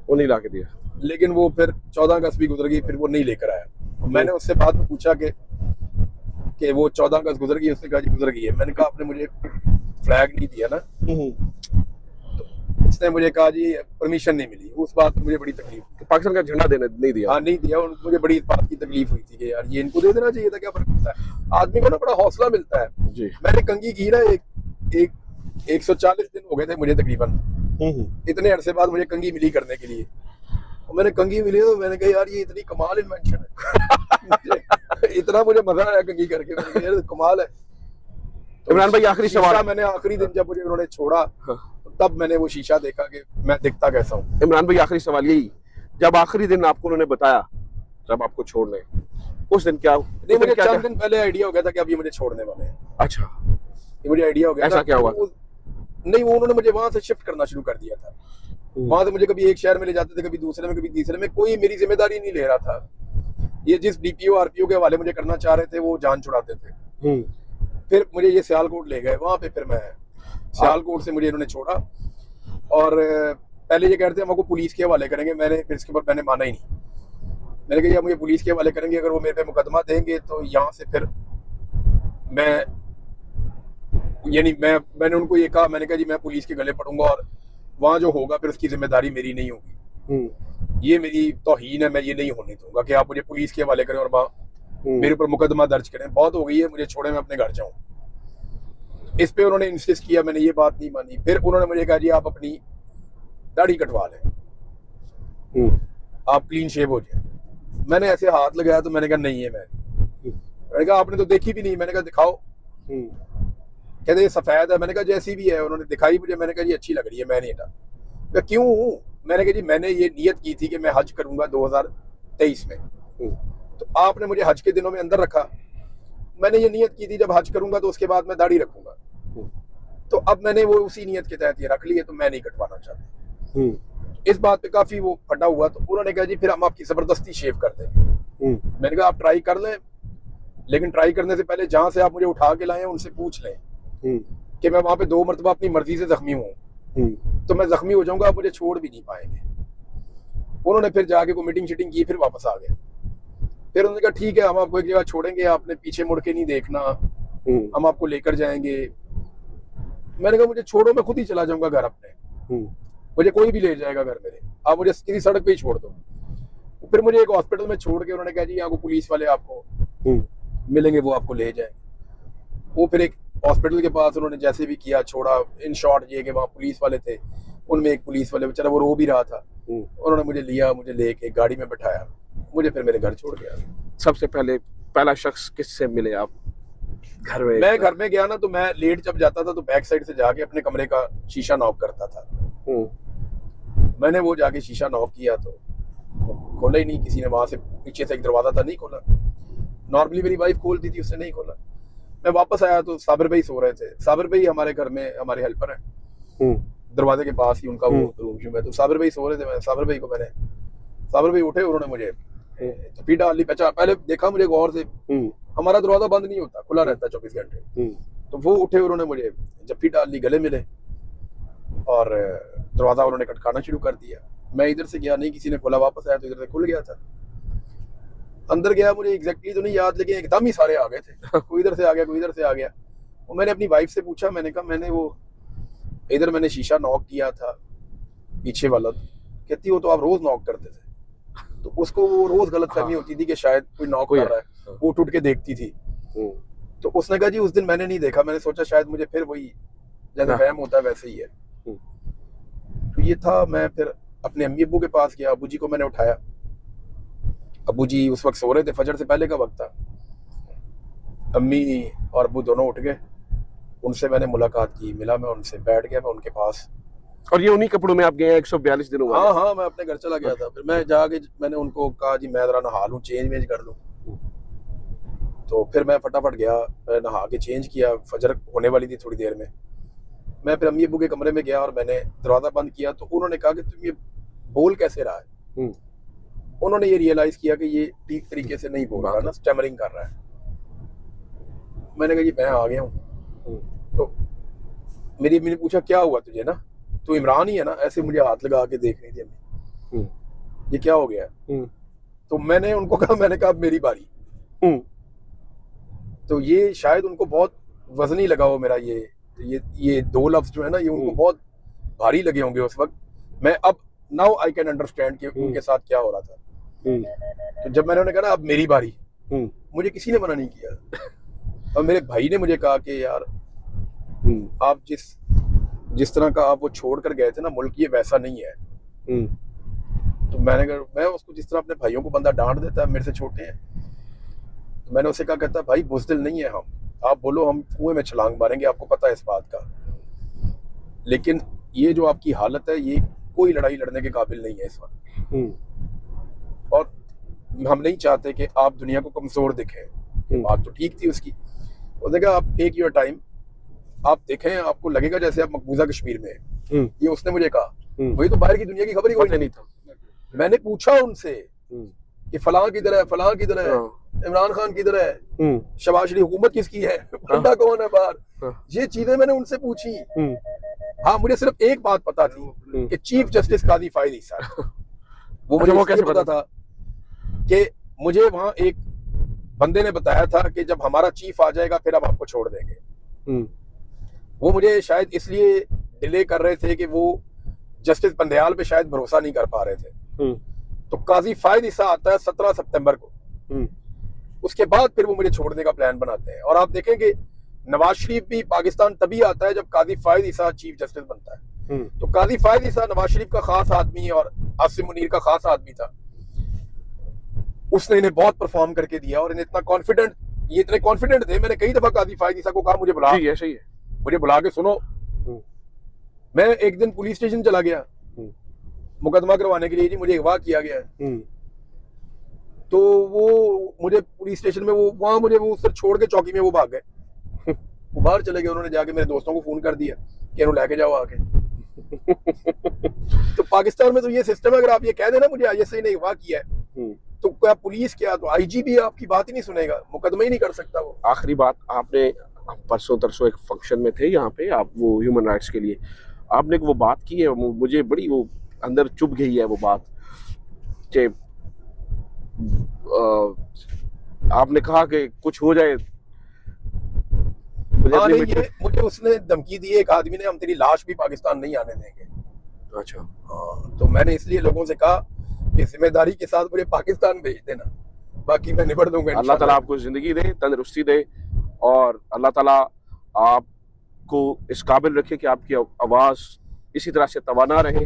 वो नहीं ला के दिया। लेकिन वो फिर 14 अगस्त भी गुजर गई, फिर वो नहीं लेकर आया। मैंने उससे बाद में पूछा कि वो 14 अगस्त गुजर गई, उसने कहा जी गुजर गई है। मैंने कहा आपने मुझे फ्लैग नहीं दिया ना, तो उसने मुझे कहा जी परमिशन नहीं मिली। उस बात में मुझे बड़ी तकलीफ हुई। पाकिस्तान का झंडा देने नहीं दिया? हाँ नहीं दिया, और मुझे बड़ी इस बात की तकलीफ हुई थी कि यार ये इनको दे देना चाहिए था, क्या फर्क पड़ता है। आदमी को ना बड़ा हौसला मिलता है जी। मैंने कंघी की ना, एक 140 दिन हो गए थे मुझे तकरीबन, इतने अरसे बाद मुझे कंघी मिली करने के लिए। और मैंने कंघी मिली तो मैंने कहा यार ये इतनी कमाल इन्वेंशन है। इतना मुझे मजा आया कंघी करके, मैंने कहा यार कमाल है। तो इमरान भाई आखिरी सवाल, मैंने आखिरी दिन जब मुझे उन्होंने छोड़ा तो तब मैंने वो शीशा देखा कि मैं दिखता कैसा हूँ। इमरान भाई आखिरी सवाल यही, जब आखिरी दिन आपको उन्होंने बताया जब आपको छोड़ने, उस दिन क्या? नहीं, मुझे चंद दिन पहले आइडिया हो गया था कि अब ये मुझे छोड़ने वाले हैं। अच्छा, ये मुझे आइडिया हो गया। ऐसा क्या हुआ? नहीं, वो उन्होंने मुझे वहां से शिफ्ट करना शुरू कर दिया था। वहां से मुझे कभी एक शहर में ले जाते थे, कभी दूसरे में, कभी तीसरे में, कोई मेरी जिम्मेदारी नहीं ले रहा था। ये जिस डीपीओ आरपीओ के हवाले मुझे करना चाह रहे थे वो जान छुड़ाते थे। फिर मुझे ये सियालकोट ले गए, वहां पे फिर मैं सियालकोट से मुझे इन्होंने छोड़ा। और पहले ये कहते हम आपको पुलिस के हवाले करेंगे, फिर इसके ऊपर मैंने माना ही नहीं। मैंने कहा मुझे पुलिस के हवाले करेंगे, अगर वो मेरे पे मुकदमा देंगे तो यहाँ से फिर मैंने उनको ये कहा, मैंने कहा जी मैं पुलिस के गले पड़ूंगा और वहां जो होगा फिर उसकी जिम्मेदारी मेरी नहीं होगी। ये मेरी तौहीन है, मैं ये नहीं होने दूंगा कि आप मुझे पुलिस के हवाले करें और वहां मेरे ऊपर मुकदमा दर्ज करें। बहुत हो गई है, मुझे छोड़े, मैं अपने घर जाऊं। इस पे उन्होंने इंसिस्ट किया, मैंने ये बात नहीं मानी। फिर उन्होंने मुझे कहा जी आप अपनी दाढ़ी कटवा लें, आप क्लीन शेव हो जाए। मैंने ऐसे हाथ लगाया तो मैंने कहा नहीं है, मैंने कहा आपने तो देखी भी नहीं। मैंने कहा दिखाओ, कहते ये सफेद है। मैंने कहा जैसी भी है। उन्होंने दिखाई मुझे, मैंने कहा जी अच्छी लग रही है, मैं नहीं हटा। क्यों? मैंने कहा जी मैंने ये नियत की थी कि मैं हज करूंगा 2023 में, तो आपने मुझे हज के दिनों में अंदर रखा। मैंने ये नियत की थी जब हज करूंगा तो उसके बाद मैं दाढ़ी रखूंगा, तो अब मैंने वो उसी नियत के तहत ये रख ली है, तो मैं नहीं कटवाना चाहता। इस बात पे काफी वो फटा हुआ, तो उन्होंने कहा जी फिर हम आपकी जबरदस्ती शेव कर देंगे। मैंने कहा आप ट्राई कर लें, लेकिन ट्राई करने से पहले जहां से आप मुझे उठा के लाए उनसे पूछ लें कि मैं वहां पे 2 मरतबा अपनी मर्जी से जख्मी हूँ, तो मैं जख्मी हो जाऊंगा, आप मुझे छोड़ भी नहीं पाएंगे। उन्होंने फिर जाके कोई मीटिंग शीटिंग की, फिर वापस आ गए। फिर उन्होंने कहा ठीक है हम आपको एक जगह छोड़ेंगे, आपने पीछे मुड़ के नहीं देखना, हम आपको लेकर जाएंगे। मैंने कहा मुझे छोड़ो, मैं खुद ही चला जाऊंगा घर अपने, मुझे कोई भी ले जाएगा घर मेरे, आप मुझे किसी सड़क पे ही छोड़ दो। फिर मुझे एक हॉस्पिटल में छोड़ के उन्होंने कहा जी यहाँ को पुलिस वाले आपको मिलेंगे, वो आपको ले जाएंगे। वो फिर एक हॉस्पिटल के पास उन्होंने जैसे भी किया छोड़ा। इन शॉर्ट ये कि वहाँ पुलिस वाले थे, उनमें एक पुलिस वाले बेचारा वो रो भी रहा था। उन्होंने मुझे लिया, मुझे लेके गाड़ी में बैठाया, मुझे फिर मेरे घर छोड़ गया। सबसे पहला शख्स किससे मिले आप घर में? मैं घर में गया ना, तो मैं लेट जब जाता था तो बैक साइड से जाके अपने कमरे का शीशा नॉक करता था। मैंने वो जाके शीशा नॉक किया तो खोला ही नहीं किसी ने। वहां से पीछे से एक दरवाजा था, नहीं खोला। नॉर्मली मेरी वाइफ खोलती थी, उसने नहीं खोला। मैं वापस आया तो साबिर भाई सो रहे थे। साबिर भाई हमारे घर में हमारे हेल्पर हैं, दरवाजे के पास ही उनका वो रूम है। तो साबिर भाई सो रहे थे, साबिर भाई उठे, उन्होंने मुझे जफ्फी डाल ली। पहले देखा मुझे गौर से, हमारा दरवाजा बंद नहीं होता, खुला रहता 24 घंटे। तो वो उठे, उन्होंने मुझे जफ्फी डाल ली, गले मिले और दरवाजा उन्होंने खटकाना शुरू कर दिया। मैं इधर से गया, नहीं किसी ने खोला, वापस आया तो इधर से खुल गया था। अंदर गया, मुझे एग्जैक्टली तो नहीं याद, लेकिन एकदम ही सारे आ गए थे, कोई इधर से आ गया, कोई इधर से आ गया। और मैंने अपनी वाइफ से पूछा, मैंने कहा मैंने वो इधर मैंने शीशा नॉक किया था पीछे वाला। कहती हो तो आप रोज नॉक करते थे। तो उसको वो रोज गलतफहमी होती थी कि शायद कोई नॉक कर रहा है, वो उठ के देखती थी। तो उसने कहा जी उस दिन मैंने नहीं देखा, मैंने सोचा शायद मुझे फिर वही जैसे वहम होता है वैसे ही है। तो ये था। मैं फिर अपने अम्मी अब्बू के पास गया, अब्बू जी को मैंने उठाया। अब्बू जी उस वक्त सो रहे थे, फजर से पहले का वक्त था। अम्मी और अब्बू दोनों उठ गए, उनसे मैंने मुलाकात की, मिला मैं उनसे, बैठ गया मैं उनके पास। और ये उन्हीं कपड़ों में आप गए हैं 142 दिनों वाले? हाँ हाँ, मैं अपने घर चला गया था। फिर मैं जाके मैंने उनको कहा जी मैं जरा नहा लूँ, चेंज वेंज कर लूँ। तो फिर मैं फटाफट गया, मैं नहा के चेंज किया, फजर होने वाली थी थोड़ी देर में। मैं फिर अम्मी अब्बू के कमरे में गया और मैंने दरवाज़ा बंद किया, तो उन्होंने कहा कि तुम ये बोल कैसे रहा है। उन्होंने ये रियलाइज किया कि ये ठीक तरीके से नहीं बोल रहा ना, स्टैमरिंग कर रहा है। मैंने कहा जी मैं आ गया हूँ। तो मेरी अम्मी ने पूछा क्या हुआ तुझे ना, तू इमरान ही है ना, ऐसे मुझे हाथ लगा के देख रही थी अम्मी, ये क्या हो गया। तो मैंने उनको कहा, मैंने कहा मेरी बारी। तो ये शायद उनको बहुत वजनी लगा हो मेरा ये दो लफ्ज जो है ना, ये उनको बहुत भारी लगे होंगे उस वक्त। मैं अब नाउ आई कैन अंडरस्टैंड कि उनके साथ क्या हो रहा था। तो जब मैंने उन्हें कहा ना अब मेरी बारी, मुझे किसी ने मना नहीं किया। और मेरे भाई ने मुझे कहा कि यार आप जिस तरह का आप वो छोड़ कर गए थे ना मुल्क, ये वैसा नहीं है। तो मैंने कहा, मैं उसको जिस तरह अपने भाइयों को बंदा डांट देता है, मेरे से छोटे हैं, तो मैंने उसे कहा, कहता भाई बुज़दिल नहीं है हम, आप बोलो हम कुएं में छलांग मारेंगे, आपको पता है इस बात का, लेकिन ये जो आपकी हालत है ये कोई लड़ाई लड़ने के काबिल नहीं है इस वक्त। और हम नहीं चाहते कि आप दुनिया को कमजोर दिखें। बात तो ठीक थी उसकी। उसने कहा आप टेक योर टाइम, आप देखें, आपको लगेगा जैसे आप मकबूजा कश्मीर में हैं। ये उसने मुझे कहा, वही तो बाहर की दुनिया की खबर ही कोई नहीं था। मैंने पूछा उनसे कि फलां किधर है, फलां किधर है, इमरान खान किधर है, शहबाज शरीफ हुकूमत किसकी है, बंदा कौन है बाहर, ये चीजें मैंने उनसे पूछी। हाँ, मुझे सिर्फ एक बात पता थी कि चीफ जस्टिस काजी फाइज ईसा, वो मुझे कैसे पता था कि मुझे वहां एक बंदे ने बताया था कि जब हमारा चीफ आ जाएगा फिर हम आपको छोड़ देंगे। वो मुझे शायद इसलिए डिले कर रहे थे कि वो जस्टिस बंदयाल पे शायद भरोसा नहीं कर पा रहे थे। तो काजी फाइज ईसा आता है 17 सितंबर को, उसके बाद फिर वो मुझे छोड़ने का प्लान बनाते हैं। और आप देखेंगे नवाज शरीफ भी पाकिस्तान तभी आता है जब काजी फाइज ईसा चीफ जस्टिस बनता है। तो काजी फाइज ईसा नवाज शरीफ का खास आदमी और आसिम मुनीर का खास आदमी था। उसने इन्हें बहुत परफॉर्म करके दिया और इन्हें इतना कॉन्फिडेंट, ये इतने कॉन्फिडेंट थे, मैंने कई दफा काजी फाइज ईसा को कहा मुझे बुला, सही है, मुझे बुला के सुनो। मैं एक दिन पुलिस स्टेशन चला गया मुकदमा करवाने के लिए, जी मुझे अगवा किया गया है। तो वो मुझे पुलिस स्टेशन में वहां मुझे वो सर छोड़ के चौकी में वो भाग गए, वो बाहर चले गए। उन्होंने जाके मेरे दोस्तों को फोन कर दिया कि इन्होंने लेके जाओ आके। तो पाकिस्तान में तो ये सिस्टम है, अगर आप ये कह देना मुझे आईएसआई ने अगवा किया है, तो क्या पुलिस क्या, तो आईजी भी आपकी बात ही नहीं सुनेगा, मुकदमा ही नहीं कर सकता वो। आखिरी बात, आपने परसों तरसों एक फंक्शन में थे यहाँ पे, आप वो ह्यूमन राइट्स के लिए आपने वो बात की है, मुझे बड़ी वो अंदर चुभ गई है वो बात कि आपने कहा कि कुछ हो जाए। मुझे उसने धमकी दी, एक आदमी ने, हम तेरी लाश भी पाकिस्तान नहीं आने देंगे। अच्छा। हाँ, तो मैंने इसलिए लोगों से कहा कि जिम्मेदारी के साथ मुझे पाकिस्तान भेज देना, बाकी मैं निपट दूंगा। अल्लाह ताला आपको जिंदगी दे, तंदुरुस्ती दे, और अल्लाह ताला आपको इस काबिल रखे कि आपकी आवाज़ इसी तरह से तवाना रहे।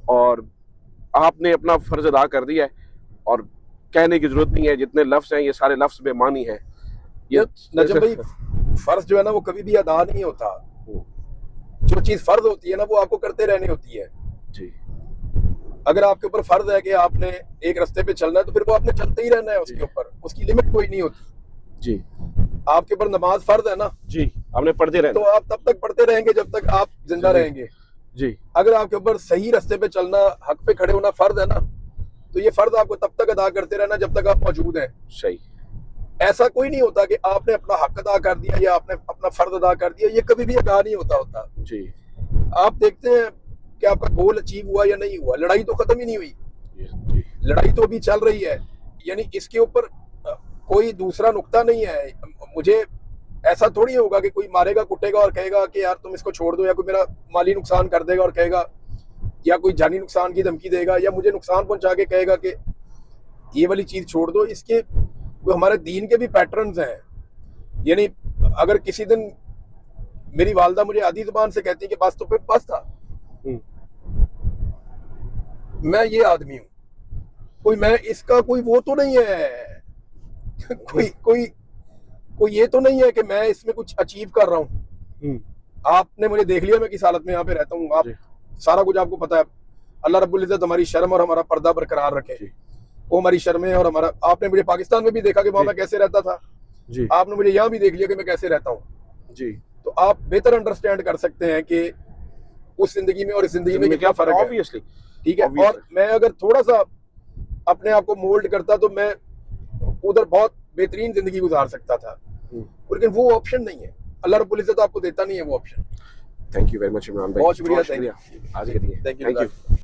और आपने अपना फर्ज अदा कर दिया है और कहने की जरूरत नहीं है, जितने लफ्ज हैं ये सारे लफ्ज बेमानी है। ये नजम भाई, फर्ज जो है ना वो कभी भी अदा नहीं होता। जो चीज फर्ज होती है ना वो आपको करते रहनी होती है जी। अगर आपके ऊपर फर्ज है कि आपने एक रास्ते पे चलना है तो फिर वो आपने चलते ही रहना है उसके ऊपर, उसकी लिमिट कोई नहीं होती जी। आपके ऊपर नमाज फर्ज है ना जी, आपने पढ़ते रहना, तो आप तब तक पढ़ते रहेंगे जब तक आप जिंदा रहेंगे जी। अगर आपके ऊपर सही रास्ते पे चलना, हक पे खड़े होना फर्ज है ना, तो ये फर्ज आपको तब तक अदा करते रहना जब तक आप मौजूद हैं। सही। ऐसा कोई नहीं होता कि आपने अपना हक अदा कर दिया या आपने अपना फर्ज अदा कर दिया, ये कभी भी अदा नहीं होता जी। आप देखते हैं कि आपका गोल अचीव हुआ या नहीं हुआ, लड़ाई तो खत्म ही नहीं हुई, लड़ाई तो अभी चल रही है। यानी इसके ऊपर कोई दूसरा नुक्ता नहीं है। मुझे ऐसा थोड़ी होगा कि कोई मारेगा कुटेगा और कहेगा कि यार तुम इसको छोड़ दो, या कोई मेरा माली नुकसान कर देगा और कहेगा, या कोई जानी नुकसान की धमकी देगा, या मुझे नुकसान पहुंचा के कहेगा कि ये वाली चीज छोड़ दो। इसके वो हमारे दीन के भी पैटर्न्स हैं। यानी अगर किसी दिन मेरी वालदा मुझे आधी जुबान से कहती है कि बस, तो फिर बस था। मैं ये आदमी हूं, कोई मैं इसका कोई वो तो नहीं है। कोई ये तो नहीं है कि मैं इसमें कुछ अचीव कर रहा हूँ। आपने मुझे देख लिया मैं किस हालत में यहाँ पे रहता हूँ, आप सारा कुछ आपको पता है। अल्लाह रब्बुल इज्जत हमारी शर्म और हमारा पर्दा बरकरार रखे, वो हमारी शर्में और हमारा। आपने मुझे पाकिस्तान में भी देखा कि वहां मैं कैसे रहता था जी, आपने मुझे यहाँ भी देख लिया कि मैं कैसे रहता हूँ जी। तो आप बेहतर अंडरस्टैंड कर सकते हैं कि उस जिंदगी में और इस जिंदगी में क्या फर्क है। ऑब्वियसली, ठीक है। और मैं अगर थोड़ा सा अपने आप को मोल्ड करता तो मैं उधर बहुत बेहतरीन जिंदगी गुजार सकता था, लेकिन वो ऑप्शन नहीं है। अल्लाह रब्बुल इज्जत आपको देता नहीं है वो option. Thank you very much Imran भाई, बहुत शुक्रिया, आज के लिए। Thank you.